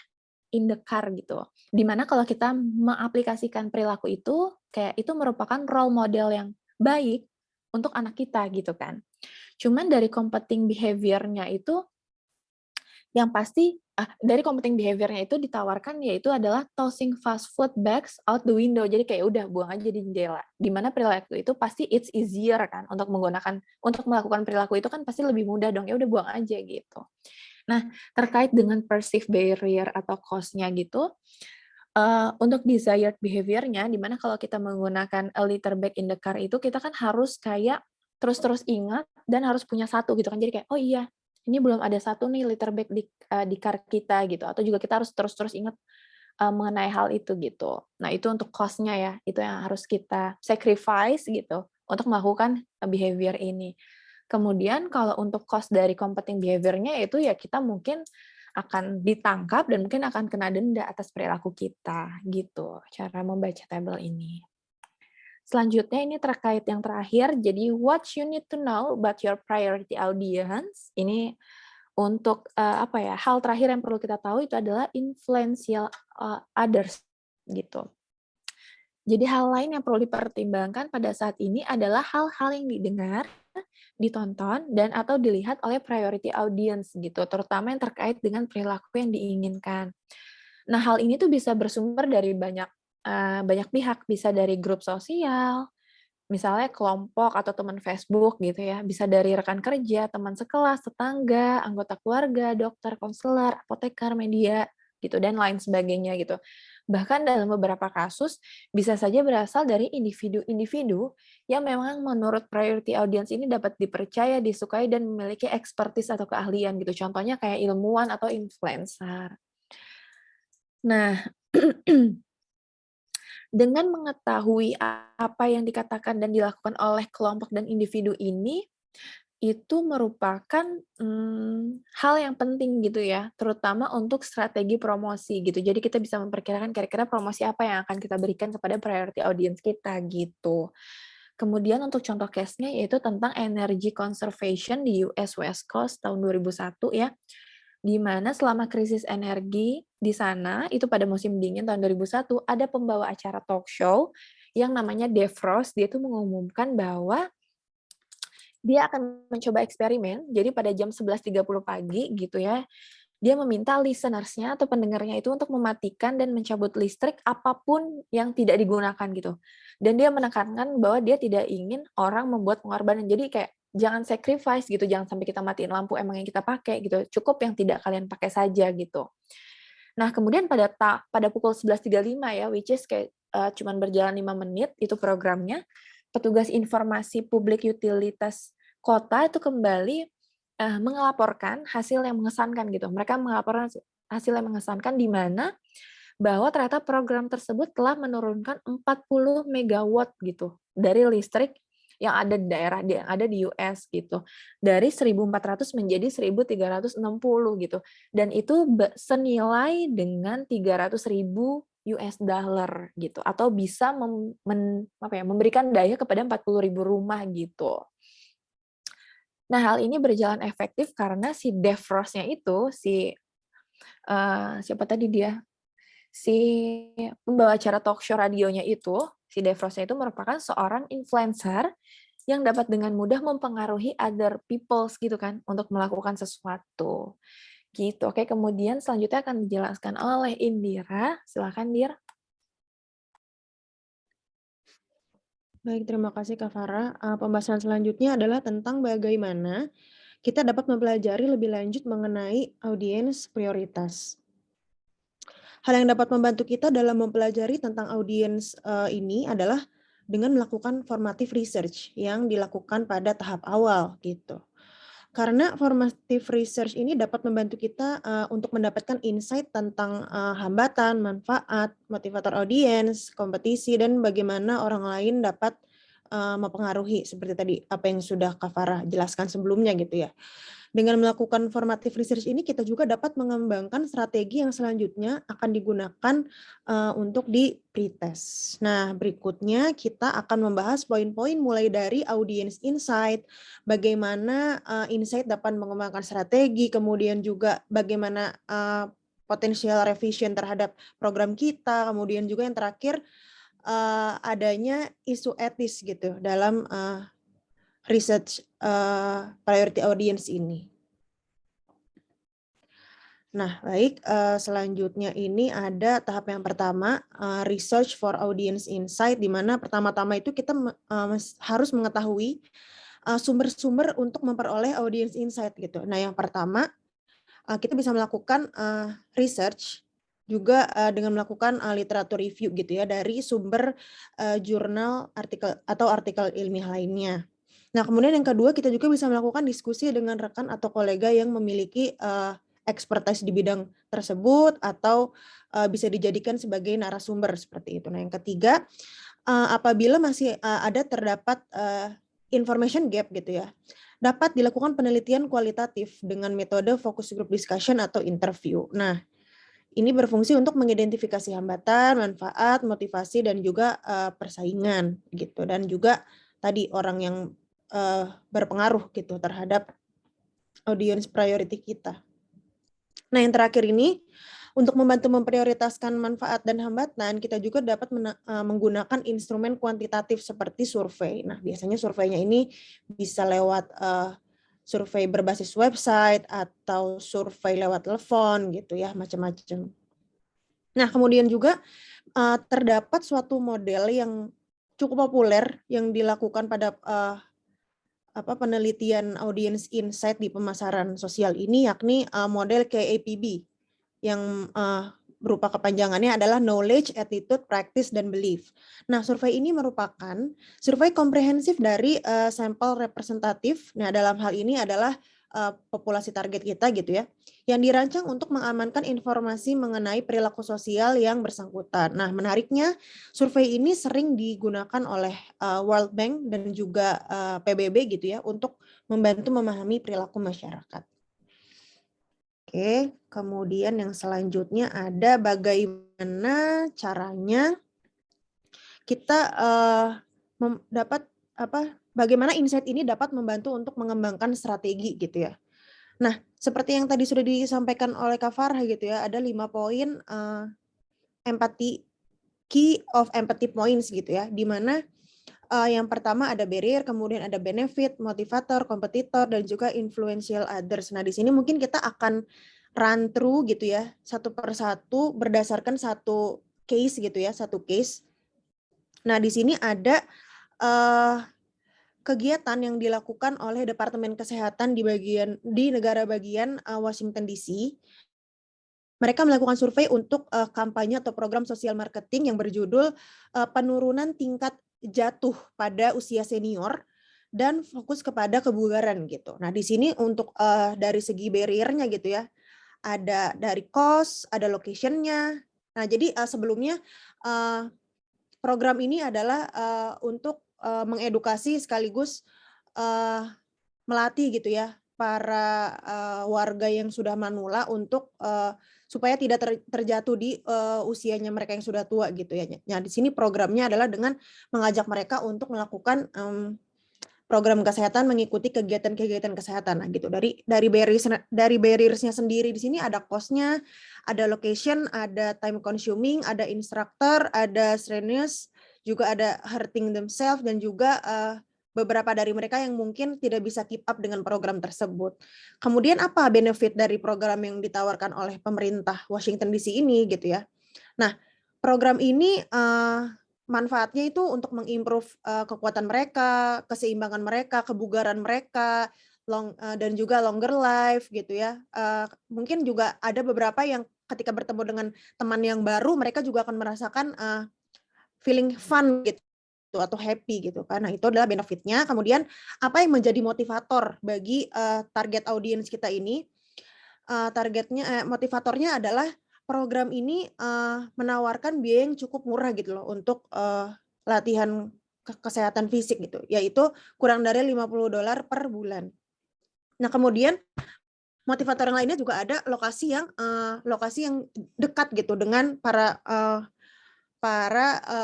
in the car gitu. Dimana kalau kita mengaplikasikan perilaku itu, kayak itu merupakan role model yang baik untuk anak kita gitu kan. Cuman dari competing behavior-nya itu yang pasti dari competing behavior-nya itu ditawarkan yaitu adalah tossing fast food bags out the window. Jadi kayak udah buang aja di jendela. Di mana perilaku itu pasti it's easier kan untuk melakukan perilaku itu kan pasti lebih mudah dong. Ya udah buang aja gitu. Nah, terkait dengan perceived barrier atau cost-nya gitu, untuk desired behavior-nya di mana kalau kita menggunakan a litter bag in the car itu kita kan harus kayak terus-terus ingat dan harus punya satu gitu kan. Jadi kayak oh iya ini belum ada satu nih liter bag di car kita gitu, atau juga kita harus terus-terus ingat, mengenai hal itu gitu. Nah itu untuk cost-nya ya, itu yang harus kita sacrifice gitu untuk melakukan, behavior ini. Kemudian kalau untuk cost dari competing behavior-nya itu ya kita mungkin, akan ditangkap dan mungkin akan kena denda atas perilaku kita, gitu, cara membaca tabel ini. Selanjutnya ini terkait yang terakhir, jadi what you need to know about your priority audience, ini untuk, apa ya, hal terakhir yang perlu kita tahu itu adalah influential, others, gitu. Jadi hal lain yang perlu dipertimbangkan pada saat ini adalah hal-hal yang didengar, ditonton, dan atau dilihat oleh priority audience gitu, terutama yang terkait dengan perilaku yang diinginkan. Nah, hal ini tuh bisa bersumber dari banyak pihak, bisa dari grup sosial, misalnya kelompok atau teman Facebook gitu ya, bisa dari rekan kerja, teman sekelas, tetangga, anggota keluarga, dokter, konselor, apoteker, media, gitu, dan lain sebagainya gitu. Bahkan dalam beberapa kasus, bisa saja berasal dari individu-individu yang memang menurut priority audience ini dapat dipercaya, disukai, dan memiliki expertise atau keahlian gitu. Contohnya kayak ilmuwan atau influencer. Nah, dengan mengetahui apa yang dikatakan dan dilakukan oleh kelompok dan individu ini, itu merupakan, hal yang penting gitu ya, terutama untuk strategi promosi gitu. Jadi kita bisa memperkirakan kira-kira promosi apa yang akan kita berikan kepada priority audience kita gitu. Kemudian untuk contoh case-nya yaitu tentang energy conservation di US West Coast tahun 2001 ya, di mana selama krisis energi di sana, itu pada musim dingin tahun 2001, ada pembawa acara talk show yang namanya Dave Frost, dia itu mengumumkan bahwa dia akan mencoba eksperimen, jadi pada jam 11.30 pagi gitu ya, dia meminta listeners-nya atau pendengarnya itu untuk mematikan dan mencabut listrik apapun yang tidak digunakan gitu. Dan dia menekankan bahwa dia tidak ingin orang membuat pengorbanan. Jadi kayak jangan sacrifice gitu, jangan sampai kita matiin lampu emang yang kita pakai gitu. Cukup yang tidak kalian pakai saja gitu. Nah, kemudian pada pukul 11.35 ya, which is kayak cuman berjalan 5 menit itu programnya, petugas informasi publik utilitas kota itu kembali mengelaporkan hasil yang mengesankan gitu. Mereka melaporkan hasil yang mengesankan di mana bahwa ternyata program tersebut telah menurunkan 40 megawatt gitu dari listrik yang ada di daerah yang ada di US gitu. Dari 1.400 menjadi 1.360 gitu. Dan itu senilai dengan 300.000 US dollar gitu atau bisa memberikan daya kepada 40.000 rumah gitu. Nah, hal ini berjalan efektif karena si Dave Frost-nya itu, siapa tadi dia? Si pembawa acara talk show radionya itu, si Dave Frost-nya itu merupakan seorang influencer yang dapat dengan mudah mempengaruhi other peoples gitu kan, untuk melakukan sesuatu. Gitu, oke. Kemudian selanjutnya akan dijelaskan oleh Indira. Silakan, Dir. Baik, terima kasih Kak Farah. Pembahasan selanjutnya adalah tentang bagaimana kita dapat mempelajari lebih lanjut mengenai audiens prioritas. Hal yang dapat membantu kita dalam mempelajari tentang audiens ini adalah dengan melakukan formative research yang dilakukan pada tahap awal gitu. Karena formative research ini dapat membantu kita untuk mendapatkan insight tentang hambatan, manfaat, motivator audiens, kompetisi, dan bagaimana orang lain dapat mempengaruhi seperti tadi apa yang sudah Kak Farah jelaskan sebelumnya gitu ya. Dengan melakukan formative research ini kita juga dapat mengembangkan strategi yang selanjutnya akan digunakan untuk di pretest. Nah, berikutnya kita akan membahas poin-poin mulai dari audience insight, bagaimana insight dapat mengembangkan strategi, kemudian juga bagaimana potensial revision terhadap program kita, kemudian juga yang terakhir adanya isu etis gitu dalam research priority audience ini. Nah, baik, selanjutnya ini ada tahap yang pertama, research for audience insight, di mana pertama-tama itu kita harus mengetahui sumber-sumber untuk memperoleh audience insight gitu. Nah, yang pertama, kita bisa melakukan research juga dengan melakukan literatur review gitu ya dari sumber jurnal, artikel atau artikel ilmiah lainnya. Nah, kemudian yang kedua kita juga bisa melakukan diskusi dengan rekan atau kolega yang memiliki expertise di bidang tersebut atau bisa dijadikan sebagai narasumber seperti itu. Nah, yang ketiga, apabila masih terdapat information gap gitu ya, dapat dilakukan penelitian kualitatif dengan metode focus group discussion atau interview. Nah, ini berfungsi untuk mengidentifikasi hambatan, manfaat, motivasi, dan juga persaingan gitu, dan juga tadi orang yang berpengaruh gitu terhadap audience priority kita. Nah, yang terakhir ini, untuk membantu memprioritaskan manfaat dan hambatan, kita juga dapat menggunakan instrumen kuantitatif seperti survei. Nah, biasanya surveinya ini bisa lewat survei berbasis website atau survei lewat telepon gitu ya, macam-macam. Nah, kemudian juga terdapat suatu model yang cukup populer yang dilakukan pada penelitian audience insight di pemasaran sosial ini, yakni model KAPB yang berupa kepanjangannya adalah Knowledge, Attitude, Practice, dan Belief. Nah, survei ini merupakan survei komprehensif dari sampel representatif. Nah, dalam hal ini adalah populasi target kita gitu ya, yang dirancang untuk mengamankan informasi mengenai perilaku sosial yang bersangkutan. Nah, menariknya survei ini sering digunakan oleh World Bank dan juga PBB gitu ya untuk membantu memahami perilaku masyarakat. Oke, kemudian yang selanjutnya ada bagaimana caranya kita bagaimana insight ini dapat membantu untuk mengembangkan strategi gitu ya. Nah, seperti yang tadi sudah disampaikan oleh Kak Farah gitu ya, ada 5 poin empathy, key of empathy points gitu ya, di mana yang pertama ada barrier, kemudian ada benefit, motivator, kompetitor, dan juga influential others. Nah, di sini mungkin kita akan run through gitu ya, satu persatu berdasarkan satu case gitu ya, satu case. Nah, di sini ada kegiatan yang dilakukan oleh Departemen Kesehatan di negara bagian Washington DC. Mereka melakukan survei untuk kampanye atau program sosial marketing yang berjudul penurunan tingkat jatuh pada usia senior dan fokus kepada kebugaran gitu. Nah, di sini untuk dari segi barrier-nya gitu ya, ada dari cost, ada location-nya. Nah, jadi sebelumnya program ini adalah untuk mengedukasi sekaligus melatih gitu ya para warga yang sudah manula untuk supaya tidak terjatuh di usianya mereka yang sudah tua gitu ya. Nah, di sini programnya adalah dengan mengajak mereka untuk melakukan program kesehatan, mengikuti kegiatan-kegiatan kesehatan. Nah, gitu. Dari barriers-nya sendiri di sini ada cost-nya, ada location, ada time consuming, ada instructor, ada strenuous, juga ada hurting themselves, dan juga beberapa dari mereka yang mungkin tidak bisa keep up dengan program tersebut. Kemudian apa benefit dari program yang ditawarkan oleh pemerintah Washington DC ini gitu ya. Nah, program ini manfaatnya itu untuk mengimprove kekuatan mereka, keseimbangan mereka, kebugaran mereka, dan juga longer life gitu ya. Mungkin juga ada beberapa yang ketika bertemu dengan teman yang baru, mereka juga akan merasakan feeling fun gitu atau happy gitu kan. Nah, itu adalah benefitnya. Kemudian apa yang menjadi motivator bagi target audiens kita ini? Motivatornya adalah program ini menawarkan biaya yang cukup murah gitu loh untuk latihan kesehatan fisik gitu, yaitu kurang dari $50 per bulan. Nah, kemudian motivator yang lainnya juga ada lokasi yang dekat gitu dengan para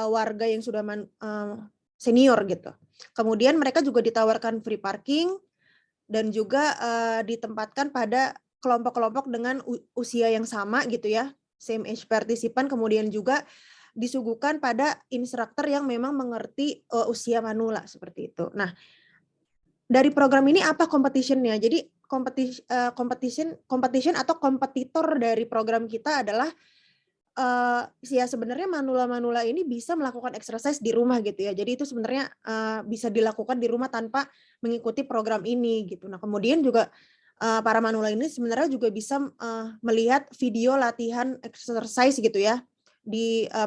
warga yang sudah senior gitu. Kemudian mereka juga ditawarkan free parking dan juga ditempatkan pada kelompok-kelompok dengan usia yang sama gitu ya, same age participant, kemudian juga disuguhkan pada instruktur yang memang mengerti usia manula seperti itu. Nah, dari program ini apa competition-nya? Jadi competition atau kompetitor dari program kita adalah ya sebenarnya manula-manula ini bisa melakukan exercise di rumah gitu ya. Jadi itu sebenarnya bisa dilakukan di rumah tanpa mengikuti program ini gitu. Nah, kemudian juga para manula ini sebenarnya juga bisa melihat video latihan exercise gitu ya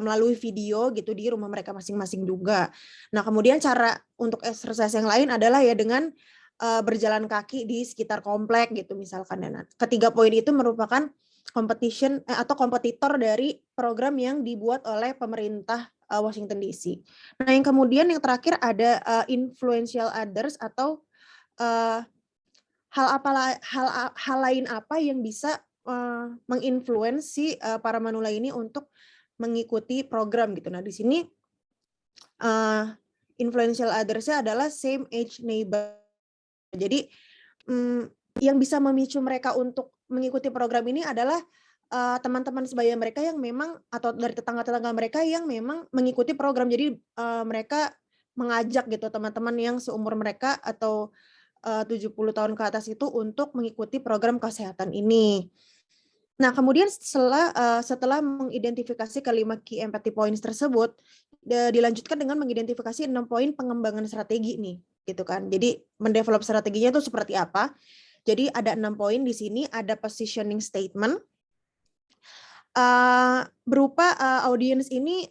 melalui video gitu di rumah mereka masing-masing juga. Nah, kemudian cara untuk exercise yang lain adalah ya dengan berjalan kaki di sekitar komplek gitu misalkan. Dan ketiga poin itu merupakan atau kompetitor dari program yang dibuat oleh pemerintah Washington DC. Nah, yang kemudian yang terakhir ada influential others atau hal lain apa yang bisa menginfluence si para manula ini untuk mengikuti program gitu. Nah, di sini influential others-nya adalah same age neighbor. Jadi yang bisa memicu mereka untuk mengikuti program ini adalah teman-teman sebaya mereka yang memang atau dari tetangga-tetangga mereka yang memang mengikuti program. Jadi mereka mengajak gitu teman-teman yang seumur mereka atau 70 tahun ke atas itu untuk mengikuti program kesehatan ini. Nah, kemudian setelah mengidentifikasi kelima key empathy points tersebut, dilanjutkan dengan mengidentifikasi 6 poin pengembangan strategi nih, gitu kan. Jadi mendevelop strateginya itu seperti apa? Jadi ada 6 poin di sini, ada positioning statement, berupa audiens ini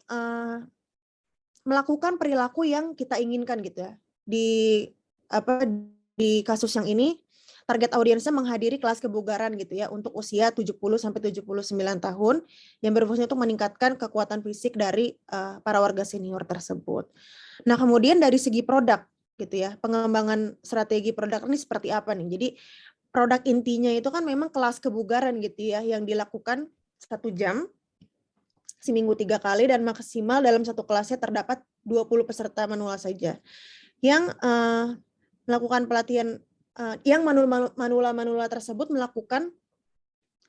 melakukan perilaku yang kita inginkan gitu ya. Di kasus yang ini target audiensnya menghadiri kelas kebugaran gitu ya untuk usia 70 sampai 79 tahun yang berfungsi untuk meningkatkan kekuatan fisik dari para warga senior tersebut. Nah, kemudian dari segi produk gitu ya, pengembangan strategi produk ini seperti apa nih? Jadi produk intinya itu kan memang kelas kebugaran gitu ya yang dilakukan 1 jam seminggu 3 kali dan maksimal dalam satu kelasnya terdapat 20 peserta manula saja yang melakukan pelatihan yang manula tersebut melakukan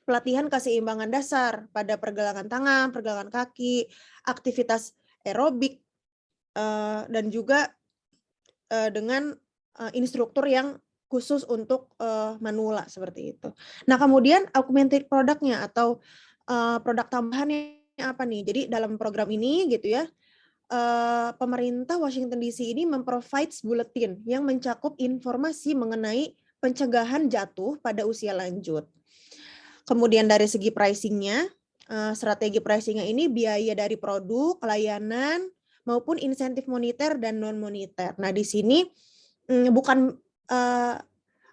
pelatihan keseimbangan dasar pada pergelangan tangan, pergelangan kaki, aktivitas aerobik, dan juga dengan instruktur yang khusus untuk manula seperti itu. Nah, kemudian augmented produknya atau produk tambahannya apa nih? Jadi dalam program ini gitu ya, pemerintah Washington DC ini memprovides bulletin yang mencakup informasi mengenai pencegahan jatuh pada usia lanjut. Kemudian dari segi pricing-nya, strategi pricing-nya ini biaya dari produk, layanan, maupun insentif moneter dan non-moneter. Nah, di sini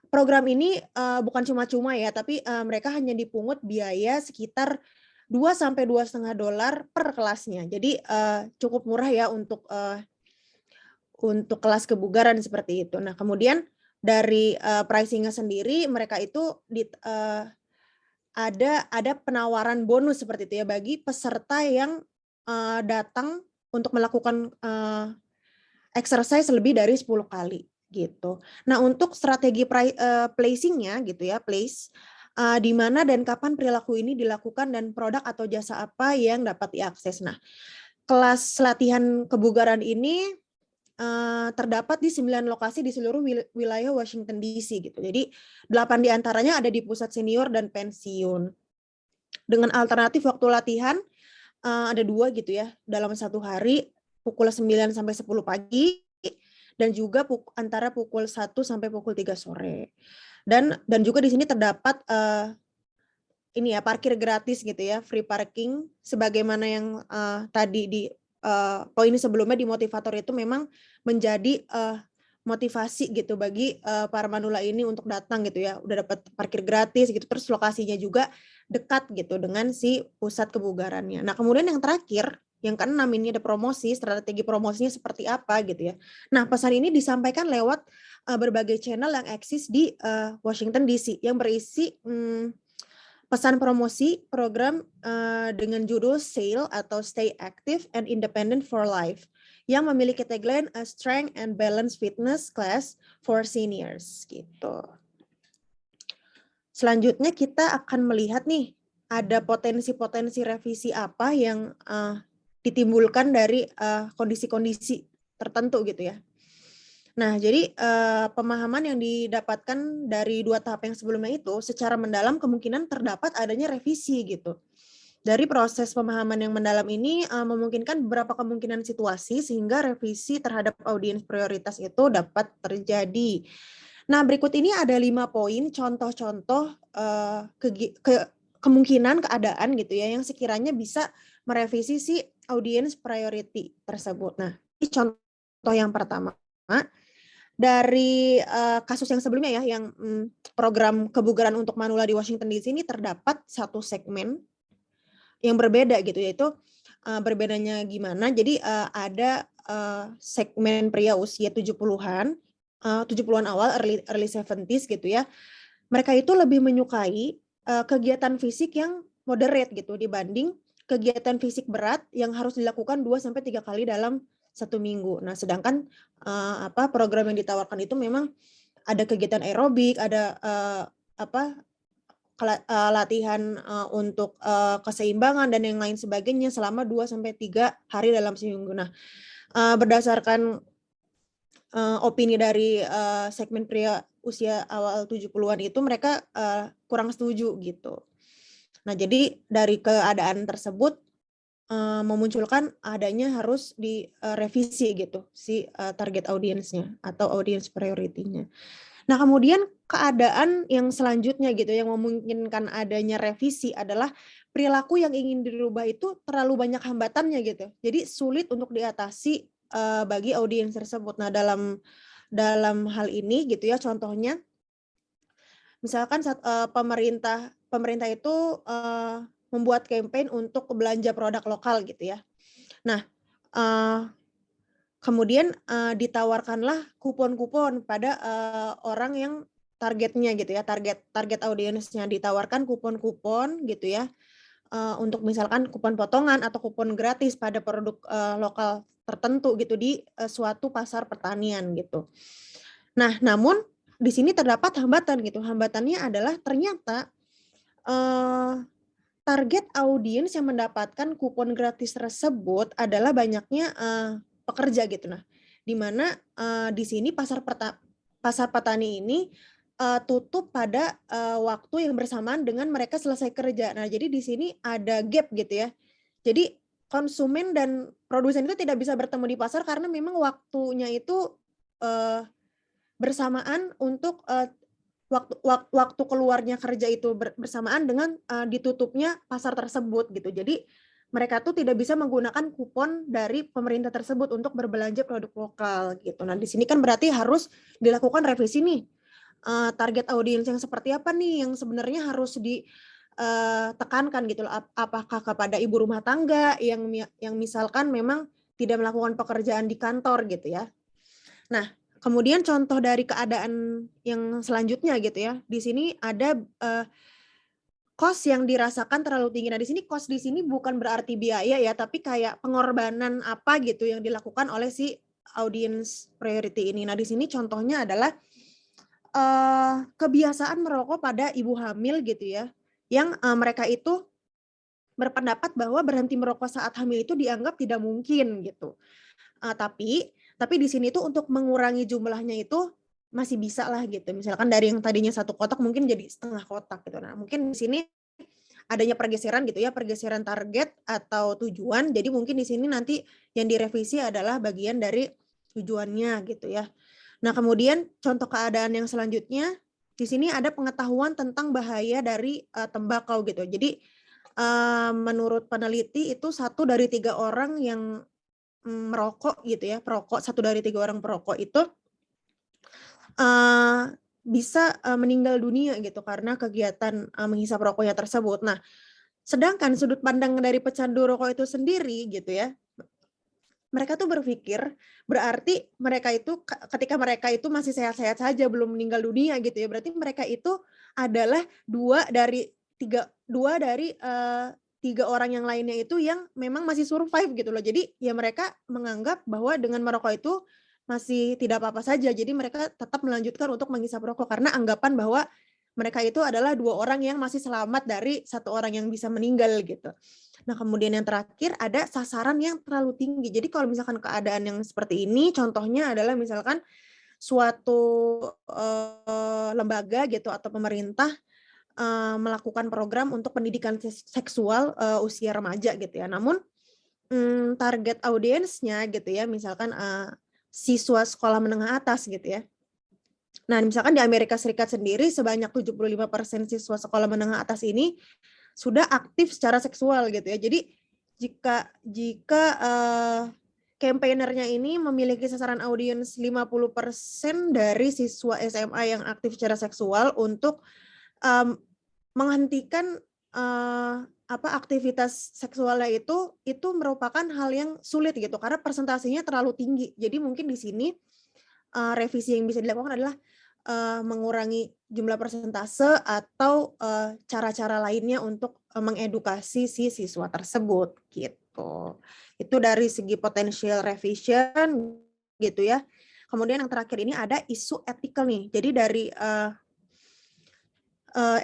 program ini bukan cuma-cuma ya, tapi mereka hanya dipungut biaya sekitar $2 sampai $2,5 per kelasnya. Jadi cukup murah ya untuk kelas kebugaran seperti itu. Nah, kemudian dari pricing-nya sendiri mereka itu ada penawaran bonus seperti itu ya bagi peserta yang datang untuk melakukan exercise lebih dari 10 kali gitu. Nah, untuk strategi placing-nya gitu ya, di mana dan kapan perilaku ini dilakukan dan produk atau jasa apa yang dapat diakses. Nah, kelas latihan kebugaran ini terdapat di 9 lokasi di seluruh wilayah Washington DC gitu. Jadi 8 diantaranya ada di pusat senior dan pensiun. Dengan alternatif waktu latihan ada 2 gitu ya dalam satu hari pukul 9 sampai 10 pagi dan juga antara pukul 1 sampai pukul 3 sore. Dan juga di sini terdapat ini ya parkir gratis gitu ya, free parking sebagaimana yang tadi di poin sebelumnya di motivator itu memang menjadi motivasi gitu bagi para manula ini untuk datang gitu ya. Udah dapat parkir gratis gitu, terus lokasinya juga dekat gitu dengan si pusat kebugarannya. Nah, kemudian yang terakhir, yang keenam ini ada promosi, strategi promosinya seperti apa gitu ya. Nah, pesan ini disampaikan lewat berbagai channel yang eksis di Washington DC yang berisi pesan promosi program dengan judul SAIL atau Stay Active and Independent for Life yang memiliki tagline A Strength and Balance Fitness Class for Seniors gitu. Selanjutnya kita akan melihat nih ada potensi-potensi revisi apa yang ditimbulkan dari kondisi-kondisi tertentu gitu ya. Nah, jadi pemahaman yang didapatkan dari 2 tahap yang sebelumnya itu secara mendalam kemungkinan terdapat adanya revisi gitu. Dari proses pemahaman yang mendalam ini memungkinkan beberapa kemungkinan situasi sehingga revisi terhadap audiens prioritas itu dapat terjadi. Nah, berikut ini ada 5 poin contoh-contoh kemungkinan keadaan gitu ya yang sekiranya bisa merevisi si audiens priority tersebut. Nah, ini contoh yang pertama. dari kasus yang sebelumnya ya, yang program kebugaran untuk manula di Washington DC ini terdapat satu segmen yang berbeda gitu, yaitu berbedanya gimana, jadi ada segmen pria usia 70-an, 70-an awal, early 70s gitu ya, mereka itu lebih menyukai kegiatan fisik yang moderate gitu dibanding kegiatan fisik berat yang harus dilakukan 2-3 kali dalam 1 minggu. Nah, sedangkan program yang ditawarkan itu memang ada kegiatan aerobik, ada latihan untuk keseimbangan dan yang lain sebagainya selama 2-3 hari dalam seminggu. Nah, berdasarkan opini dari segmen pria usia awal 70-an itu, mereka kurang setuju gitu. Nah, jadi dari keadaan tersebut memunculkan adanya harus direvisi gitu si target audiensnya atau audience priority-nya. Nah, kemudian keadaan yang selanjutnya gitu yang memungkinkan adanya revisi adalah perilaku yang ingin dirubah itu terlalu banyak hambatannya gitu. Jadi sulit untuk diatasi bagi audiens tersebut. Nah, dalam hal ini gitu ya, contohnya misalkan pemerintah itu membuat campaign untuk belanja produk lokal gitu ya. Nah, kemudian ditawarkanlah kupon-kupon pada orang yang targetnya gitu ya, target audiensnya, ditawarkan kupon-kupon gitu ya, untuk misalkan kupon potongan atau kupon gratis pada produk lokal tertentu gitu di suatu pasar pertanian gitu. Nah, namun di sini terdapat hambatan gitu, hambatannya adalah ternyata target audiens yang mendapatkan kupon gratis tersebut adalah banyaknya pekerja gitu. Nah, di mana di sini pasar petani ini tutup pada waktu yang bersamaan dengan mereka selesai kerja. Nah, jadi di sini ada gap gitu ya. Jadi konsumen dan produsen itu tidak bisa bertemu di pasar karena memang waktunya itu bersamaan untuk waktu keluarnya kerja itu bersamaan dengan ditutupnya pasar tersebut gitu. Jadi mereka tuh tidak bisa menggunakan kupon dari pemerintah tersebut untuk berbelanja produk lokal gitu. Nah, di sini kan berarti harus dilakukan revisi nih. Target audiens yang seperti apa nih yang sebenarnya harus ditekankan gitu loh. Apakah kepada ibu rumah tangga yang misalkan memang tidak melakukan pekerjaan di kantor gitu ya. Nah, kemudian contoh dari keadaan yang selanjutnya gitu ya, di sini ada cost yang dirasakan terlalu tinggi. Nah, di sini cost di sini bukan berarti biaya ya, tapi kayak pengorbanan apa gitu yang dilakukan oleh si audience priority ini. Nah, di sini contohnya adalah kebiasaan merokok pada ibu hamil gitu ya, yang mereka itu berpendapat bahwa berhenti merokok saat hamil itu dianggap tidak mungkin gitu. Tapi di sini tuh untuk mengurangi jumlahnya itu masih bisa lah gitu. Misalkan dari yang tadinya 1 kotak mungkin jadi setengah kotak gitu. Nah, mungkin di sini adanya pergeseran gitu ya, pergeseran target atau tujuan. Jadi mungkin di sini nanti yang direvisi adalah bagian dari tujuannya gitu ya. Nah, kemudian contoh keadaan yang selanjutnya di sini ada pengetahuan tentang bahaya dari tembakau gitu. Jadi menurut peneliti itu 1 dari 3 orang yang merokok gitu ya, perokok, 1 dari 3 orang perokok itu bisa meninggal dunia gitu karena kegiatan menghisap rokoknya tersebut. Nah, sedangkan sudut pandang dari pecandu rokok itu sendiri gitu ya, mereka tuh berpikir berarti mereka itu ketika mereka itu masih sehat-sehat saja belum meninggal dunia gitu ya, berarti mereka itu adalah 2 dari 3 orang yang lainnya itu yang memang masih survive gitu loh. Jadi ya mereka menganggap bahwa dengan merokok itu masih tidak apa-apa saja. Jadi mereka tetap melanjutkan untuk menghisap rokok karena anggapan bahwa mereka itu adalah 2 orang yang masih selamat dari 1 orang yang bisa meninggal gitu. Nah, kemudian yang terakhir ada sasaran yang terlalu tinggi. Jadi kalau misalkan keadaan yang seperti ini, contohnya adalah misalkan suatu lembaga gitu atau pemerintah melakukan program untuk pendidikan seksual usia remaja gitu ya. Namun target audiensnya gitu ya, misalkan siswa sekolah menengah atas gitu ya. Nah, misalkan di Amerika Serikat sendiri sebanyak 75% siswa sekolah menengah atas ini sudah aktif secara seksual gitu ya. Jadi jika campaigner-nya ini memiliki sasaran audiens 50% dari siswa SMA yang aktif secara seksual untuk menghentikan aktivitas seksualnya itu merupakan hal yang sulit gitu karena persentasenya terlalu tinggi. Jadi mungkin di sini revisi yang bisa dilakukan adalah mengurangi jumlah persentase atau cara-cara lainnya untuk mengedukasi si siswa tersebut gitu. Itu dari segi potential revision gitu ya. Kemudian yang terakhir ini ada isu ethical nih. Jadi dari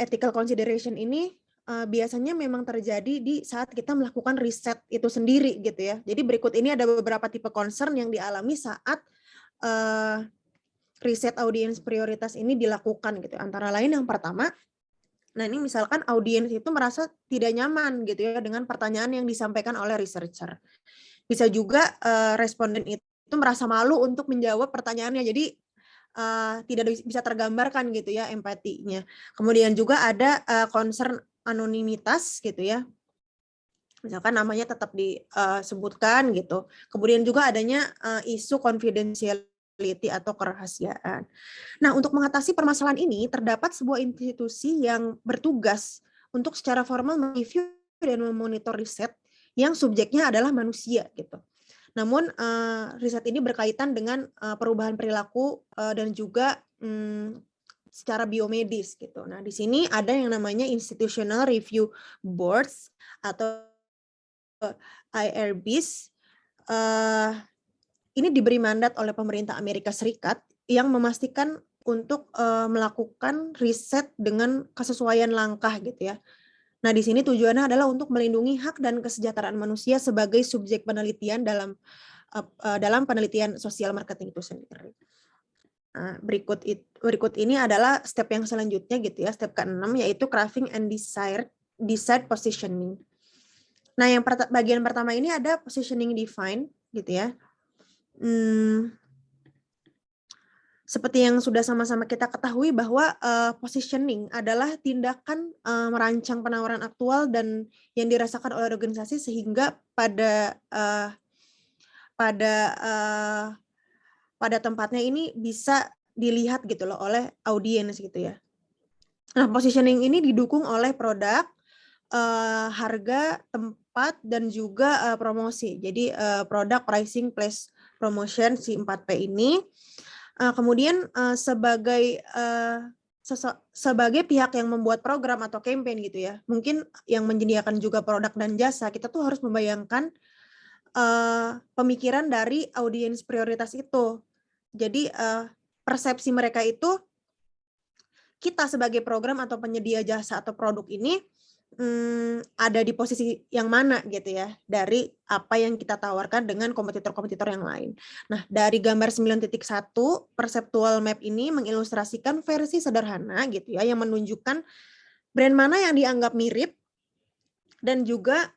ethical consideration ini biasanya memang terjadi di saat kita melakukan riset itu sendiri gitu ya. Jadi berikut ini ada beberapa tipe concern yang dialami saat riset audiens prioritas ini dilakukan gitu. Antara lain yang pertama, nah ini misalkan audiens itu merasa tidak nyaman gitu ya dengan pertanyaan yang disampaikan oleh researcher. Bisa juga responden itu merasa malu untuk menjawab pertanyaannya. Jadi tidak bisa tergambarkan gitu ya empatinya. Kemudian juga ada concern anonimitas gitu ya. Misalkan namanya tetap disebutkan gitu. Kemudian juga adanya isu confidentiality atau kerahasiaan. Nah, untuk mengatasi permasalahan ini terdapat sebuah institusi yang bertugas untuk secara formal mereview dan memonitor riset yang subjeknya adalah manusia gitu. Namun riset ini berkaitan dengan perubahan perilaku dan juga secara biomedis gitu. Nah, di sini ada yang namanya Institutional Review Boards atau IRBs. Ini diberi mandat oleh pemerintah Amerika Serikat yang memastikan untuk melakukan riset dengan kesesuaian langkah gitu ya. Nah, di sini tujuannya adalah untuk melindungi hak dan kesejahteraan manusia sebagai subjek penelitian dalam penelitian sosial marketing itu sendiri. Nah, berikut ini adalah step yang selanjutnya gitu ya, step ke-6 yaitu crafting and desired positioning. Nah, yang bagian pertama ini ada positioning define gitu ya. Seperti yang sudah sama-sama kita ketahui bahwa positioning adalah tindakan merancang penawaran aktual dan yang dirasakan oleh organisasi sehingga pada tempatnya ini bisa dilihat gitu loh oleh audiens gitu ya. Nah, positioning ini didukung oleh produk, harga, tempat, dan juga promosi. Jadi produk, pricing, place, promotion, si 4P ini. Kemudian sebagai pihak yang membuat program atau campaign gitu ya, mungkin yang menyediakan juga produk dan jasa, kita tuh harus membayangkan pemikiran dari audiens prioritas itu. Jadi persepsi mereka itu kita sebagai program atau penyedia jasa atau produk ini ada di posisi yang mana gitu ya dari apa yang kita tawarkan dengan kompetitor-kompetitor yang lain. Nah, dari gambar 9.1 perceptual map ini mengilustrasikan versi sederhana gitu ya yang menunjukkan brand mana yang dianggap mirip dan juga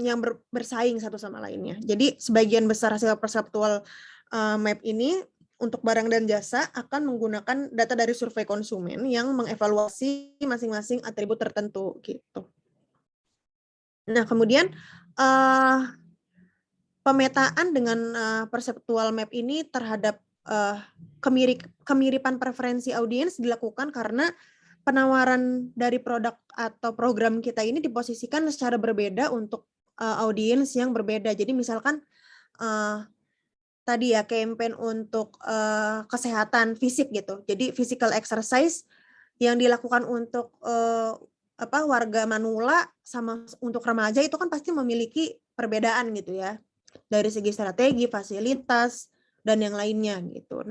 yang bersaing satu sama lainnya. Jadi sebagian besar hasil perceptual map ini untuk barang dan jasa akan menggunakan data dari survei konsumen yang mengevaluasi masing-masing atribut tertentu gitu. Nah, kemudian pemetaan dengan perceptual map ini terhadap kemiripan preferensi audiens dilakukan karena penawaran dari produk atau program kita ini diposisikan secara berbeda untuk audiens yang berbeda. Jadi misalkan tadi ya campaign untuk kesehatan fisik gitu. Jadi physical exercise yang dilakukan untuk warga manula sama untuk remaja itu kan pasti memiliki perbedaan gitu ya. Dari segi strategi, fasilitas dan yang lainnya gitu.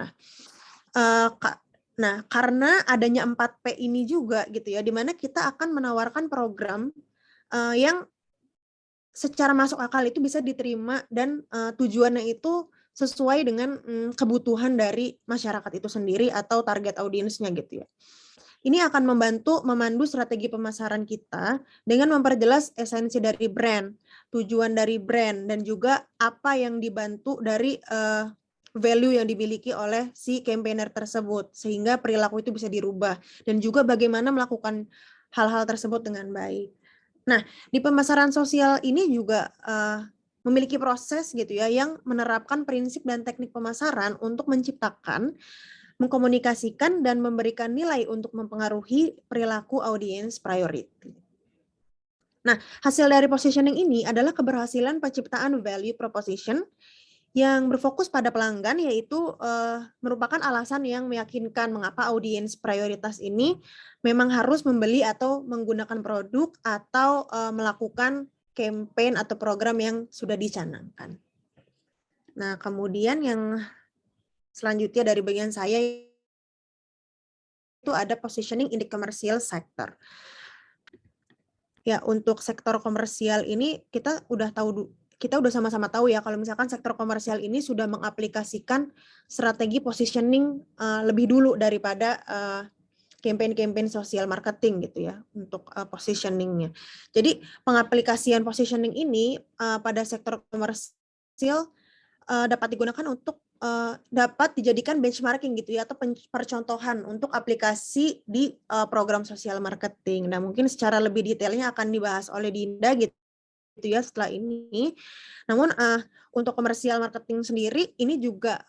Nah, karena adanya 4P ini juga gitu ya, di mana kita akan menawarkan program yang secara masuk akal itu bisa diterima dan tujuannya itu sesuai dengan kebutuhan dari masyarakat itu sendiri atau target audiensnya gitu ya. Ini akan membantu memandu strategi pemasaran kita dengan memperjelas esensi dari brand, tujuan dari brand, dan juga apa yang dibantu dari value yang dimiliki oleh si campaigner tersebut, sehingga perilaku itu bisa dirubah, dan juga bagaimana melakukan hal-hal tersebut dengan baik. Nah, di pemasaran sosial ini juga memiliki proses gitu ya yang menerapkan prinsip dan teknik pemasaran untuk menciptakan, mengkomunikasikan dan memberikan nilai untuk mempengaruhi perilaku audiens priority. Nah, hasil dari positioning ini adalah keberhasilan penciptaan value proposition yang berfokus pada pelanggan, yaitu merupakan alasan yang meyakinkan mengapa audiens prioritas ini memang harus membeli atau menggunakan produk atau melakukan campaign atau program yang sudah dicanangkan. Nah, kemudian yang selanjutnya dari bagian saya itu ada positioning in the commercial sector. Ya, untuk sektor komersial ini kita udah sama-sama tahu ya kalau misalkan sektor komersial ini sudah mengaplikasikan strategi positioning lebih dulu daripada campaign-campaign sosial marketing gitu ya untuk positioningnya. Jadi pengaplikasian positioning ini pada sektor komersial dapat digunakan untuk dapat dijadikan benchmarking gitu ya atau percontohan untuk aplikasi di program sosial marketing. Nah, mungkin secara lebih detailnya akan dibahas oleh Dinda gitu ya setelah ini. Namun untuk komersial marketing sendiri ini juga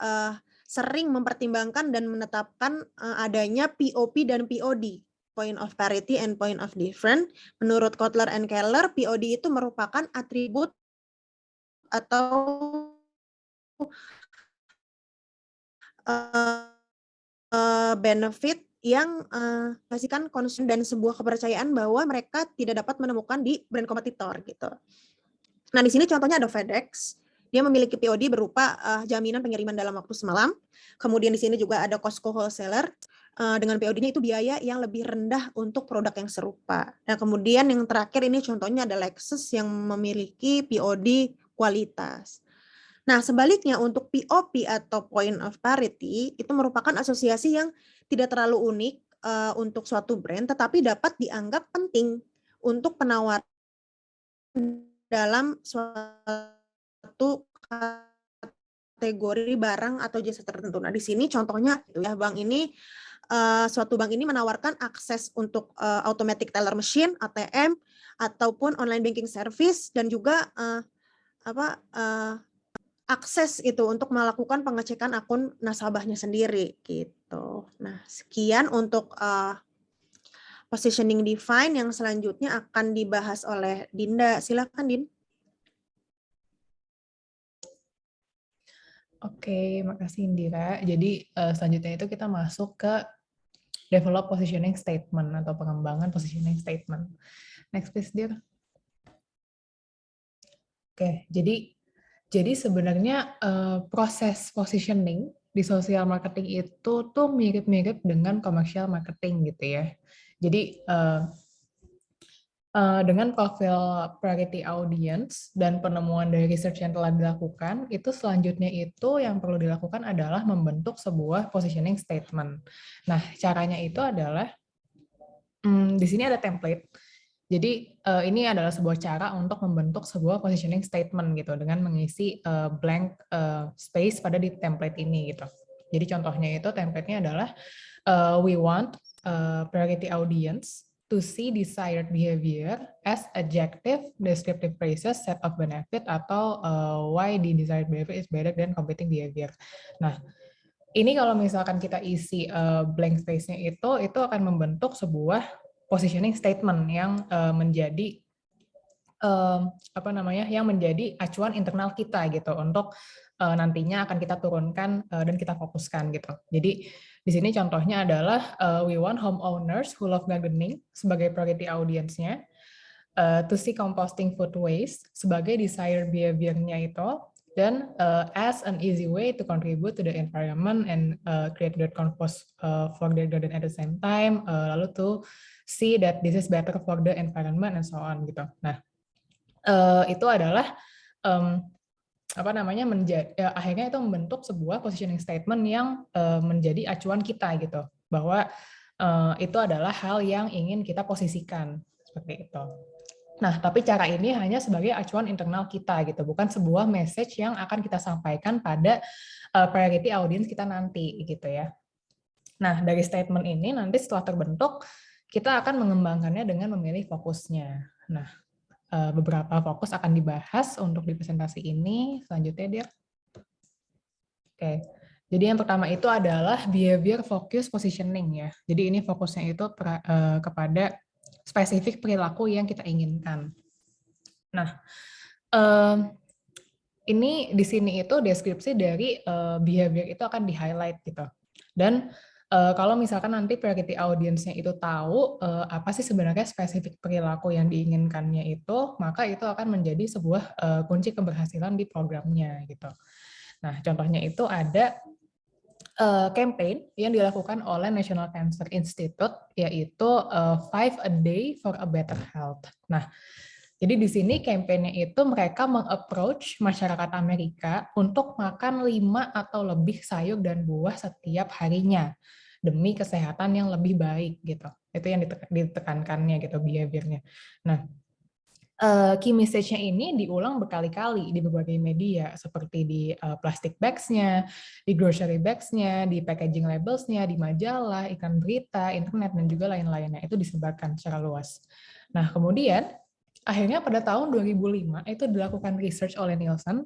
sering mempertimbangkan dan menetapkan adanya POP dan POD, point of parity and point of difference. Menurut Kotler and Keller, POD itu merupakan atribut atau benefit yang kasihkan konsumen dan sebuah kepercayaan bahwa mereka tidak dapat menemukan di brand kompetitor gitu. Nah, di sini contohnya ada FedEx. Dia memiliki POD berupa jaminan pengiriman dalam waktu semalam. Kemudian di sini juga ada Costco Wholesaler dengan POD-nya itu biaya yang lebih rendah untuk produk yang serupa. Nah, kemudian yang terakhir ini contohnya ada Lexus yang memiliki POD kualitas. Nah, sebaliknya untuk POP atau point of parity itu merupakan asosiasi yang tidak terlalu unik untuk suatu brand, tetapi dapat dianggap penting untuk penawaran dalam suatu kategori barang atau jasa tertentu. Nah, di sini contohnya ya bank ini suatu bank ini menawarkan akses untuk automatic teller machine (ATM) ataupun online banking service dan juga akses itu untuk melakukan pengecekan akun nasabahnya sendiri gitu. Nah, sekian untuk positioning define. Yang selanjutnya akan dibahas oleh Dinda. Silakan, Din. Oke, makasih Indira. Jadi selanjutnya itu kita masuk ke develop positioning statement atau pengembangan positioning statement. Next please, Dir. Oke, jadi sebenarnya proses positioning di social marketing itu tuh mirip-mirip dengan commercial marketing gitu ya. Jadi dengan profil priority audience dan penemuan dari research yang telah dilakukan, itu selanjutnya itu yang perlu dilakukan adalah membentuk sebuah positioning statement. Nah, caranya itu adalah di sini ada template. Jadi ini adalah sebuah cara untuk membentuk sebuah positioning statement gitu dengan mengisi blank space pada di template ini gitu. Jadi contohnya itu template-nya adalah we want priority audience to see desired behavior as adjective, descriptive phrases, set of benefit, atau why the desired behavior is better than competing behavior. Nah, ini kalau misalkan kita isi blank space-nya itu akan membentuk sebuah positioning statement yang menjadi yang menjadi acuan internal kita gitu untuk nantinya akan kita turunkan dan kita fokuskan gitu. Jadi di sini contohnya adalah we want homeowners who love gardening sebagai priority audience-nya, to see composting food waste sebagai desired behavior-nya itu, dan as an easy way to contribute to the environment and create that compost for their garden at the same time, lalu to see that this is better for the environment and so on gitu. Nah, itu adalah akhirnya itu membentuk sebuah positioning statement yang menjadi acuan kita gitu, bahwa itu adalah hal yang ingin kita posisikan seperti itu. Nah, tapi cara ini hanya sebagai acuan internal kita gitu, bukan sebuah message yang akan kita sampaikan pada priority audience kita nanti gitu ya. Nah, dari statement ini nanti setelah terbentuk, kita akan mengembangkannya dengan memilih fokusnya. Nah, beberapa fokus akan dibahas untuk di presentasi ini. Selanjutnya dia. Oke. Jadi yang pertama itu adalah behavior focus positioning ya. Jadi ini fokusnya itu kepada spesifik perilaku yang kita inginkan. Nah, ini di sini itu deskripsi dari behavior itu akan di-highlight gitu. Dan kalau misalkan nanti priority audience-nya itu tahu apa sih sebenarnya spesifik perilaku yang diinginkannya itu, maka itu akan menjadi sebuah kunci keberhasilan di programnya gitu. Nah, contohnya itu ada campaign yang dilakukan oleh National Cancer Institute, yaitu 5 a Day for a Better Health. Nah, jadi di sini kampanye itu mereka meng-approach masyarakat Amerika untuk makan 5 atau lebih sayur dan buah setiap harinya demi kesehatan yang lebih baik gitu. Itu yang ditekankannya gitu behavior-nya. Nah, key message-nya ini diulang berkali-kali di berbagai media seperti di plastic bags-nya, di grocery bags-nya, di packaging labels-nya, di majalah, iklan berita, internet dan juga lain-lainnya. Itu disebarkan secara luas. Nah, kemudian akhirnya pada tahun 2005 itu dilakukan research oleh Nielsen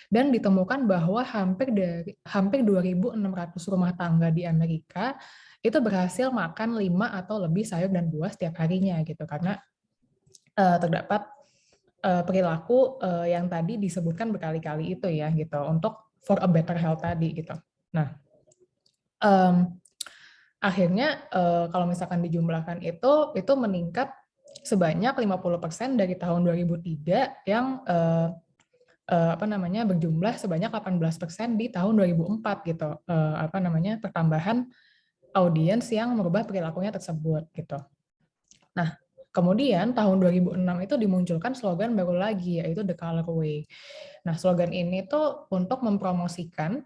dan ditemukan bahwa hampir 2.600 rumah tangga di Amerika itu berhasil makan 5 atau lebih sayur dan buah setiap harinya gitu karena terdapat perilaku yang tadi disebutkan berkali-kali itu ya gitu untuk for a better health tadi gitu. Nah, akhirnya kalau misalkan dijumlahkan itu meningkat sebanyak 50% dari tahun 2003 yang berjumlah sebanyak 18% di tahun 2004 gitu. Pertambahan audiens yang merubah perilakunya tersebut gitu. Nah, kemudian tahun 2006 itu dimunculkan slogan baru lagi yaitu The Color Way. Nah, slogan ini tuh untuk mempromosikan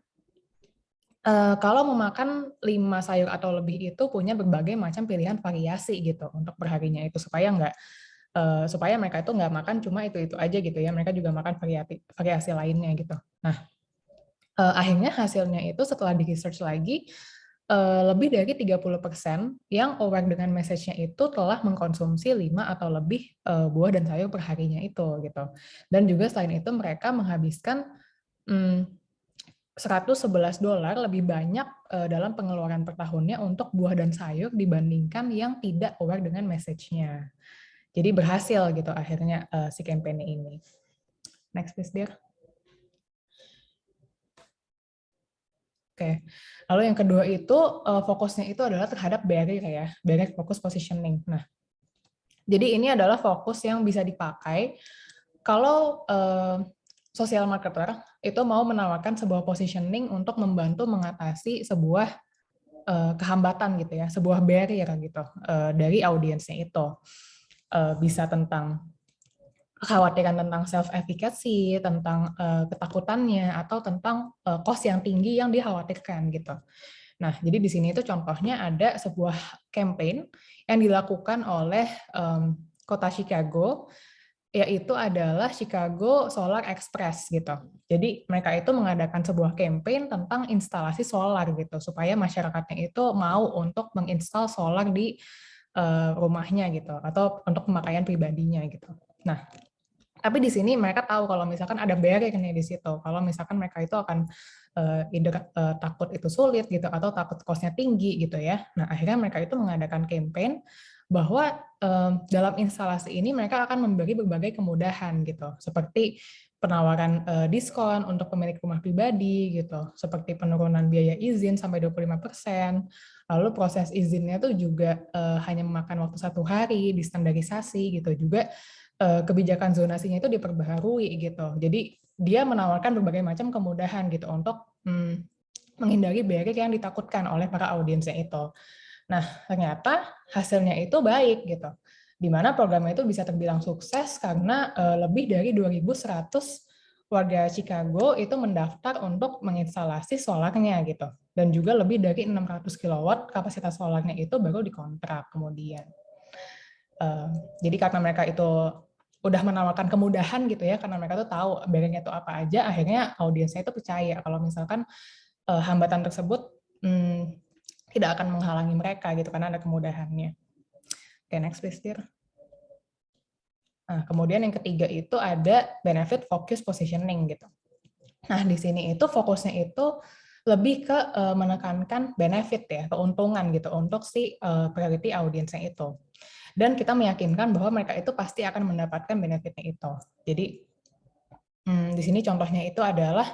kalau memakan 5 sayur atau lebih itu punya berbagai macam pilihan variasi gitu untuk perharinya itu supaya mereka itu nggak makan cuma itu aja gitu ya, mereka juga makan variasi lainnya gitu. Nah, akhirnya hasilnya itu setelah di research lagi lebih dari 30% yang aware dengan message-nya itu telah mengkonsumsi 5 atau lebih buah dan sayur perharinya itu gitu. Dan juga selain itu mereka menghabiskan $111 lebih banyak dalam pengeluaran per tahunnya untuk buah dan sayur dibandingkan yang tidak aware dengan message-nya. Jadi berhasil gitu akhirnya si campaign ini. Next please, dear. Oke. Lalu yang kedua itu fokusnya itu adalah terhadap barrier ya, barrier focus positioning. Nah, jadi ini adalah fokus yang bisa dipakai kalau social marketer itu mau menawarkan sebuah positioning untuk membantu mengatasi sebuah kehambatan gitu ya, sebuah barrier gitu dari audiensnya itu. Bisa tentang kekhawatiran tentang self-efficacy, tentang ketakutannya, atau tentang cost yang tinggi yang dikhawatirkan gitu. Nah, jadi di sini itu contohnya ada sebuah campaign yang dilakukan oleh kota Chicago, yaitu adalah Chicago Solar Express gitu. Jadi mereka itu mengadakan sebuah campaign tentang instalasi solar gitu, supaya masyarakatnya itu mau untuk menginstal solar di rumahnya gitu, atau untuk pemakaian pribadinya gitu. Nah, tapi di sini mereka tahu kalau misalkan ada barrier nih di situ. Kalau misalkan mereka itu akan takut itu sulit gitu atau takut cost-nya tinggi gitu ya. Nah, akhirnya mereka itu mengadakan campaign bahwa dalam instalasi ini mereka akan memberi berbagai kemudahan gitu. Seperti penawaran diskon untuk pemilik rumah pribadi gitu, seperti penurunan biaya izin sampai 25%. Lalu proses izinnya tuh juga hanya memakan waktu 1 hari, distandarisasi gitu juga. Kebijakan zonasinya itu diperbaharui gitu. Jadi dia menawarkan berbagai macam kemudahan gitu untuk menghindari barrier yang ditakutkan oleh para audiensnya itu. Nah, ternyata hasilnya itu baik gitu. Di mana programnya itu bisa terbilang sukses karena lebih dari 2.100 warga Chicago itu mendaftar untuk menginstalasi solarnya gitu. Dan juga lebih dari 600 kilowatt kapasitas solarnya itu baru dikontrak kemudian. Jadi karena mereka itu udah menawarkan kemudahan gitu ya, karena mereka tuh tahu barrier-nya itu apa aja, akhirnya audiensnya itu percaya kalau misalkan hambatan tersebut tidak akan menghalangi mereka gitu karena ada kemudahannya. Oke, next please, dear. Nah, kemudian yang ketiga itu ada benefit focus positioning gitu. Nah, di sini itu fokusnya itu lebih ke menekankan benefit ya, keuntungan gitu untuk si priority audience-nya itu. Dan kita meyakinkan bahwa mereka itu pasti akan mendapatkan benefitnya itu. Jadi di sini contohnya itu adalah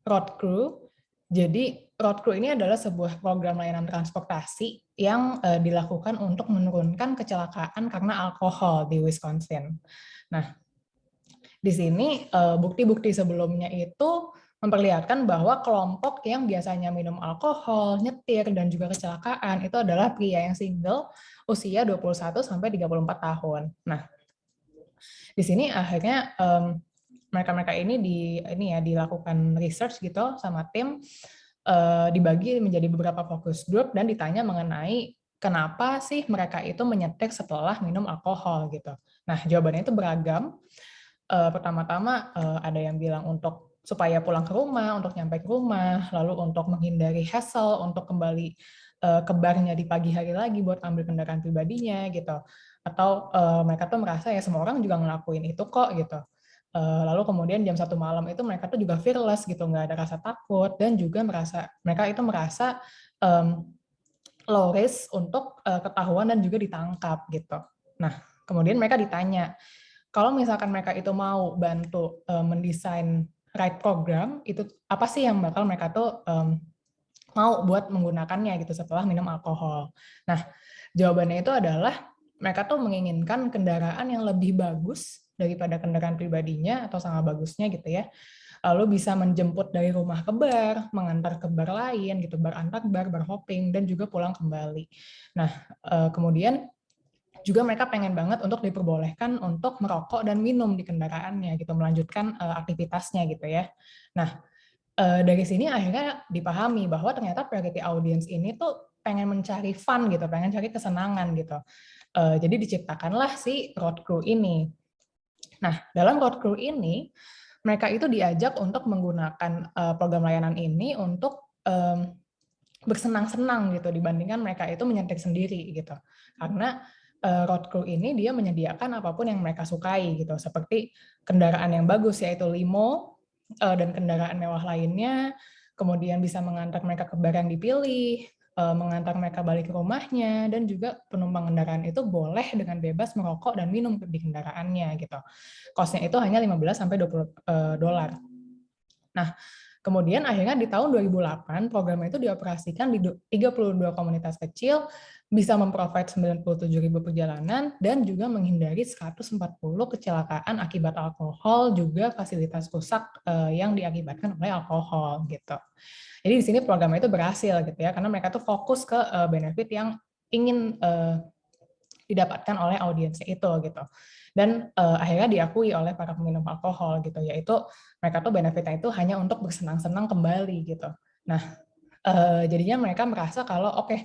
road crew. Jadi road crew ini adalah sebuah program layanan transportasi yang dilakukan untuk menurunkan kecelakaan karena alkohol di Wisconsin. Nah, di sini bukti-bukti sebelumnya itu memperlihatkan bahwa kelompok yang biasanya minum alkohol, nyetir, dan juga kecelakaan itu adalah pria yang single usia 21 sampai 34 tahun. Nah, di sini akhirnya mereka-mereka ini dilakukan research gitu sama tim, dibagi menjadi beberapa focus group dan ditanya mengenai kenapa sih mereka itu menyetir setelah minum alkohol gitu. Nah, jawabannya itu beragam. Pertama-tama ada yang bilang untuk supaya pulang ke rumah, untuk nyampe ke rumah, lalu untuk menghindari hassle, untuk kembali ke barnya di pagi hari lagi buat ambil kendaraan pribadinya gitu. Atau mereka tuh merasa ya semua orang juga ngelakuin itu kok gitu. Lalu kemudian jam 1 malam itu mereka tuh juga fearless gitu, nggak ada rasa takut dan juga mereka itu merasa low risk untuk ketahuan dan juga ditangkap gitu. Nah, kemudian mereka ditanya, kalau misalkan mereka itu mau bantu mendesain ride program, itu apa sih yang bakal mereka tuh mau buat menggunakannya gitu setelah minum alkohol. Nah, jawabannya itu adalah mereka tuh menginginkan kendaraan yang lebih bagus daripada kendaraan pribadinya atau sama bagusnya gitu ya. Lalu bisa menjemput dari rumah ke bar, mengantar ke bar lain gitu, bar antar bar, bar hopping, dan juga pulang kembali. Nah, kemudian juga mereka pengen banget untuk diperbolehkan untuk merokok dan minum di kendaraannya gitu, melanjutkan aktivitasnya gitu ya. Nah, dari sini akhirnya dipahami bahwa ternyata priority audience ini tuh pengen mencari fun gitu, pengen cari kesenangan gitu. Jadi diciptakanlah si road crew ini. Nah, dalam road crew ini mereka itu diajak untuk menggunakan program layanan ini untuk bersenang-senang gitu dibandingkan mereka itu menyetir sendiri gitu. Karena road crew ini dia menyediakan apapun yang mereka sukai gitu, seperti kendaraan yang bagus yaitu limo dan kendaraan mewah lainnya, kemudian bisa mengantar mereka ke bar yang dipilih, mengantar mereka balik ke rumahnya, dan juga penumpang kendaraan itu boleh dengan bebas merokok dan minum di kendaraannya gitu. Cost-nya itu hanya 15 sampai 20 dolar. Nah, kemudian akhirnya di tahun 2008 program itu dioperasikan di 32 komunitas kecil, bisa memprovide 97.000 perjalanan dan juga menghindari 140 kecelakaan akibat alkohol, juga fasilitas rusak yang diakibatkan oleh alkohol gitu. Jadi di sini program itu berhasil gitu ya, karena mereka tuh fokus ke benefit yang ingin didapatkan oleh audiensnya itu gitu. Dan akhirnya diakui oleh para peminum alkohol gitu, yaitu mereka tuh benefitnya itu hanya untuk bersenang-senang kembali gitu. Nah, jadinya mereka merasa kalau oke,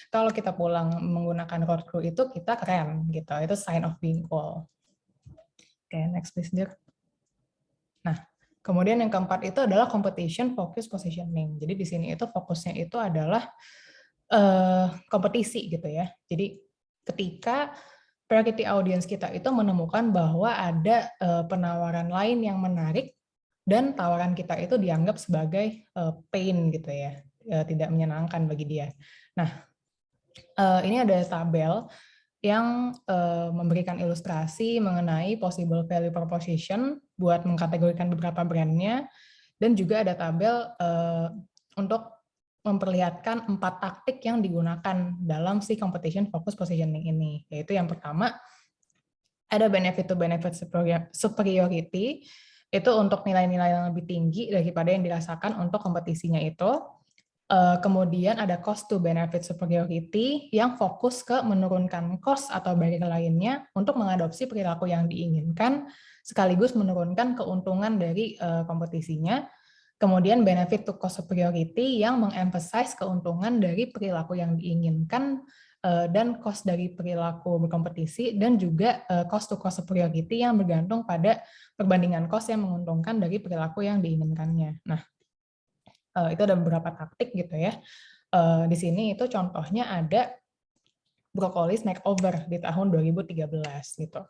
kalau kita pulang menggunakan road crew itu kita keren gitu, itu sign of being cool. Oke, next please, Dir. Nah, kemudian yang keempat itu adalah competition focus positioning. Jadi di sini itu fokusnya itu adalah kompetisi gitu ya. Jadi ketika priority audience kita itu menemukan bahwa ada penawaran lain yang menarik dan tawaran kita itu dianggap sebagai pain gitu ya, tidak menyenangkan bagi dia. Nah, ini ada tabel yang memberikan ilustrasi mengenai possible value proposition buat mengkategorikan beberapa brandnya, dan juga ada tabel untuk memperlihatkan 4 taktik yang digunakan dalam si competition focus positioning ini. Yaitu yang pertama, ada benefit to benefit superiority, itu untuk nilai-nilai yang lebih tinggi daripada yang dirasakan untuk kompetisinya itu. Kemudian ada cost to benefit superiority yang fokus ke menurunkan cost atau barrier lainnya untuk mengadopsi perilaku yang diinginkan, sekaligus menurunkan keuntungan dari kompetisinya. Kemudian benefit to cost superiority yang mengemphasize keuntungan dari perilaku yang diinginkan dan cost dari perilaku berkompetisi, dan juga cost to cost superiority yang bergantung pada perbandingan cost yang menguntungkan dari perilaku yang diinginkannya. Nah, itu ada beberapa taktik gitu ya. Di sini itu contohnya ada Broccoli's Makeover di tahun 2013 gitu.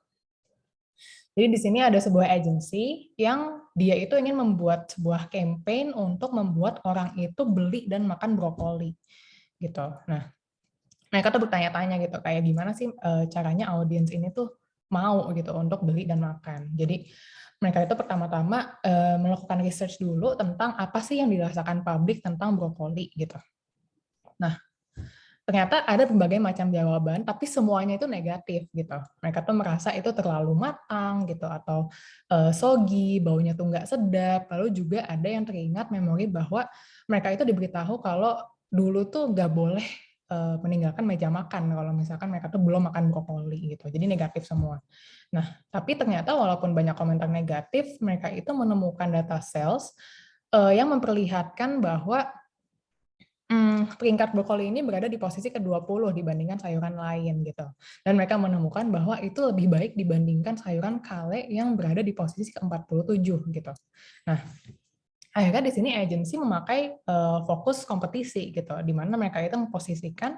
Jadi di sini ada sebuah agency yang dia itu ingin membuat sebuah campaign untuk membuat orang itu beli dan makan brokoli gitu. Nah, mereka tuh bertanya-tanya gitu kayak gimana sih caranya audiens ini tuh mau gitu untuk beli dan makan. Jadi mereka itu pertama-tama melakukan research dulu tentang apa sih yang dirasakan publik tentang brokoli gitu. Nah, ternyata ada berbagai macam jawaban, tapi semuanya itu negatif gitu. Mereka tuh merasa itu terlalu matang gitu, atau soggy, baunya tuh nggak sedap. Lalu juga ada yang teringat memori bahwa mereka itu diberitahu kalau dulu tuh nggak boleh meninggalkan meja makan kalau misalkan mereka tuh belum makan brokoli gitu. Jadi negatif semua. Nah, tapi ternyata walaupun banyak komentar negatif, mereka itu menemukan data sales yang memperlihatkan bahwa peringkat brokoli ini berada di posisi ke-20 dibandingkan sayuran lain gitu. Dan mereka menemukan bahwa itu lebih baik dibandingkan sayuran kale yang berada di posisi ke-47 gitu. Nah, akhirnya di sini agensi memakai fokus kompetisi gitu, di mana mereka itu memposisikan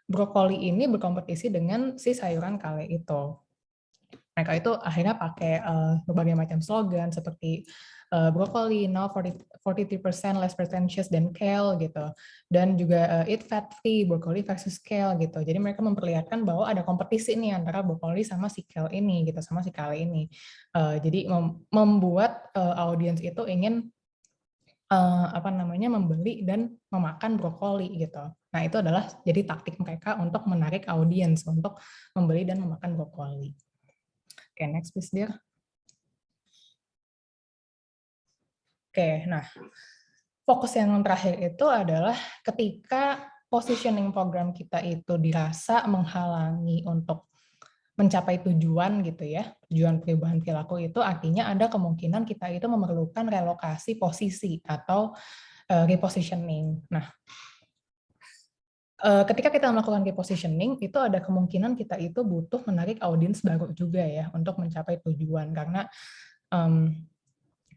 brokoli ini berkompetisi dengan si sayuran kale itu. Mereka itu akhirnya pakai berbagai macam slogan seperti broccoli now 43% less pretentious than kale gitu, dan juga eat fat free broccoli versus kale gitu. Jadi mereka memperlihatkan bahwa ada kompetisi nih antara broccoli sama si kale ini gitu, sama si kale ini. Jadi membuat audiens itu ingin membeli dan memakan brokoli gitu. Nah, itu adalah jadi taktik mereka untuk menarik audiens untuk membeli dan memakan brokoli. Oke, next please, dear. Oke, nah fokus yang terakhir itu adalah ketika positioning program kita itu dirasa menghalangi untuk mencapai tujuan gitu ya, tujuan perubahan perilaku itu artinya ada kemungkinan kita itu memerlukan relokasi posisi atau repositioning. Nah, ketika kita melakukan repositioning, itu ada kemungkinan kita itu butuh menarik audiens baru juga ya untuk mencapai tujuan, karena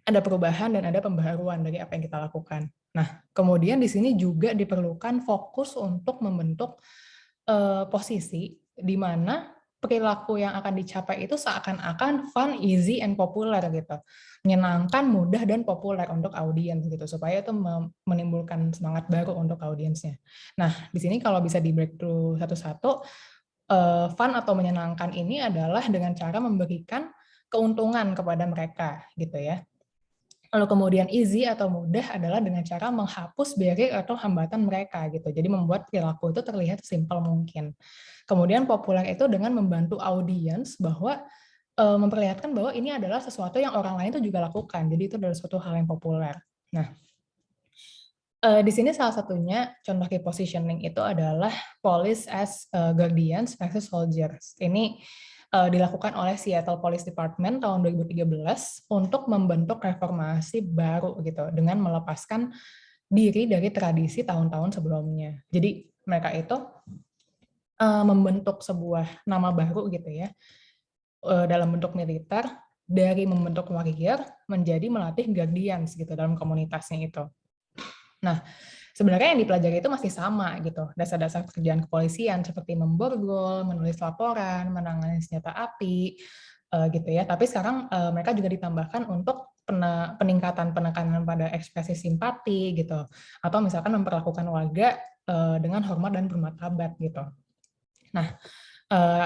ada perubahan dan ada pembaharuan dari apa yang kita lakukan. Nah, kemudian di sini juga diperlukan fokus untuk membentuk posisi di mana perilaku yang akan dicapai itu seakan-akan fun, easy, and populer gitu. Menyenangkan, mudah, dan populer untuk audiens gitu, supaya itu menimbulkan semangat baru untuk audiensnya. Nah, di sini kalau bisa di breakthrough satu-satu, fun atau menyenangkan ini adalah dengan cara memberikan keuntungan kepada mereka gitu ya. Lalu kemudian easy atau mudah adalah dengan cara menghapus barrier atau hambatan mereka gitu. Jadi membuat perilaku itu terlihat simpel mungkin. Kemudian populer itu dengan membantu audiens bahwa memperlihatkan bahwa ini adalah sesuatu yang orang lain itu juga lakukan. Jadi itu adalah suatu hal yang populer. Nah, di sini salah satunya contoh repositioning itu adalah police as guardians versus soldiers. Ini dilakukan oleh Seattle Police Department tahun 2013 untuk membentuk reformasi baru gitu dengan melepaskan diri dari tradisi tahun-tahun sebelumnya. Jadi mereka itu membentuk sebuah nama baru gitu ya dalam bentuk militer, dari membentuk warrior menjadi melatih guardians gitu dalam komunitasnya itu. Nah, sebenarnya yang dipelajari itu masih sama gitu, dasar-dasar pekerjaan kepolisian seperti memborgol, menulis laporan, menangani senjata api, gitu ya. Tapi sekarang mereka juga ditambahkan untuk peningkatan penekanan pada ekspresi simpati gitu, atau misalkan memperlakukan warga dengan hormat dan bermartabat gitu. Nah,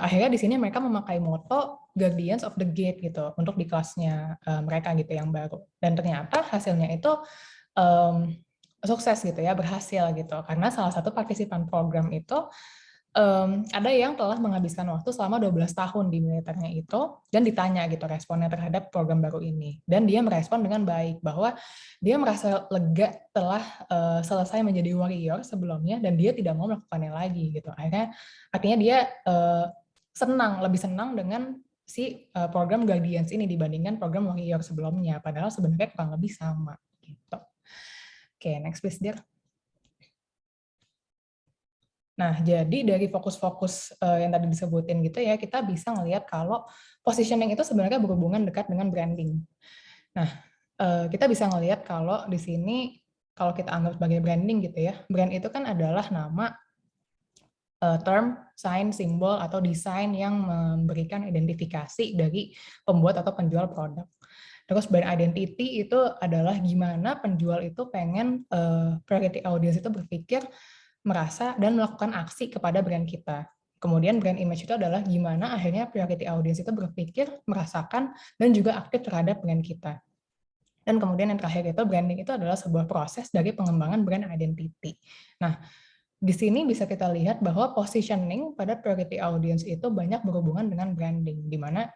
akhirnya di sini mereka memakai moto Guardians of the Gate gitu untuk di kelasnya mereka gitu yang baru. Dan ternyata hasilnya itu sukses gitu ya, berhasil gitu. Karena salah satu partisipan program itu ada yang telah menghabiskan waktu selama 12 tahun di militernya itu dan ditanya gitu responnya terhadap program baru ini. Dan dia merespon dengan baik bahwa dia merasa lega telah selesai menjadi warrior sebelumnya dan dia tidak mau melakukannya lagi gitu. Artinya dia lebih senang dengan si program Guardians ini dibandingkan program warrior sebelumnya. Padahal sebenarnya kurang lebih sama gitu. Oke, next please, dear. Nah, jadi dari fokus-fokus yang tadi disebutin gitu ya, kita bisa ngelihat kalau positioning itu sebenarnya berhubungan dekat dengan branding. Nah, kita bisa ngelihat kalau di sini, kalau kita anggap sebagai branding gitu ya, brand itu kan adalah nama term, sign, simbol, atau desain yang memberikan identifikasi dari pembuat atau penjual produk. Terus brand identity itu adalah gimana penjual itu pengen priority audience itu berpikir, merasa, dan melakukan aksi kepada brand kita. Kemudian brand image itu adalah gimana akhirnya priority audience itu berpikir, merasakan, dan juga aktif terhadap brand kita. Dan kemudian yang terakhir itu branding itu adalah sebuah proses dari pengembangan brand identity. Nah, di sini bisa kita lihat bahwa positioning pada priority audience itu banyak berhubungan dengan branding, di mana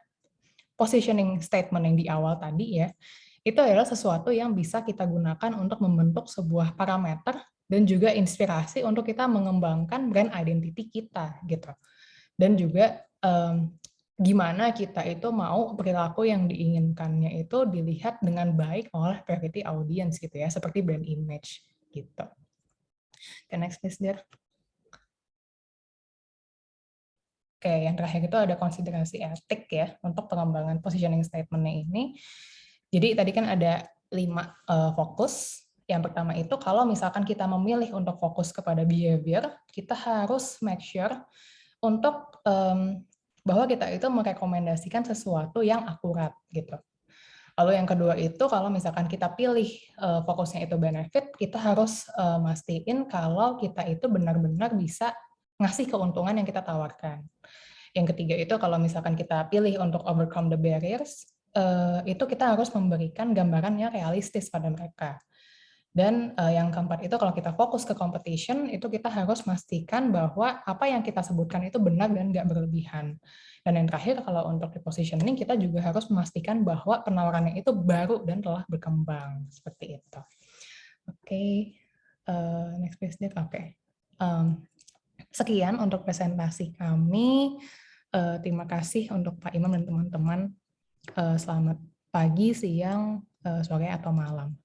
positioning statement yang di awal tadi ya, itu adalah sesuatu yang bisa kita gunakan untuk membentuk sebuah parameter dan juga inspirasi untuk kita mengembangkan brand identity kita gitu. Dan juga gimana kita itu mau perilaku yang diinginkannya itu dilihat dengan baik oleh priority audience gitu ya, seperti brand image gitu. Okay, next please, dear. Oke, yang terakhir itu ada konsiderasi etik ya untuk pengembangan positioning statement-nya ini. Jadi tadi kan ada 5 fokus. Yang pertama itu kalau misalkan kita memilih untuk fokus kepada behavior, kita harus make sure untuk bahwa kita itu merekomendasikan sesuatu yang akurat gitu. Lalu yang kedua itu kalau misalkan kita pilih fokusnya itu benefit, kita harus mastiin kalau kita itu benar-benar bisa ngasih keuntungan yang kita tawarkan. Yang ketiga itu kalau misalkan kita pilih untuk overcome the barriers, itu kita harus memberikan gambaran yang realistis pada mereka. Dan yang keempat itu kalau kita fokus ke competition, itu kita harus memastikan bahwa apa yang kita sebutkan itu benar dan nggak berlebihan. Dan yang terakhir kalau untuk repositioning, kita juga harus memastikan bahwa penawarannya itu baru dan telah berkembang. Seperti itu. Oke, next please. Oke. Sekian untuk presentasi kami. Terima kasih untuk Pak Imam dan teman-teman. Selamat pagi, siang, sore, atau malam.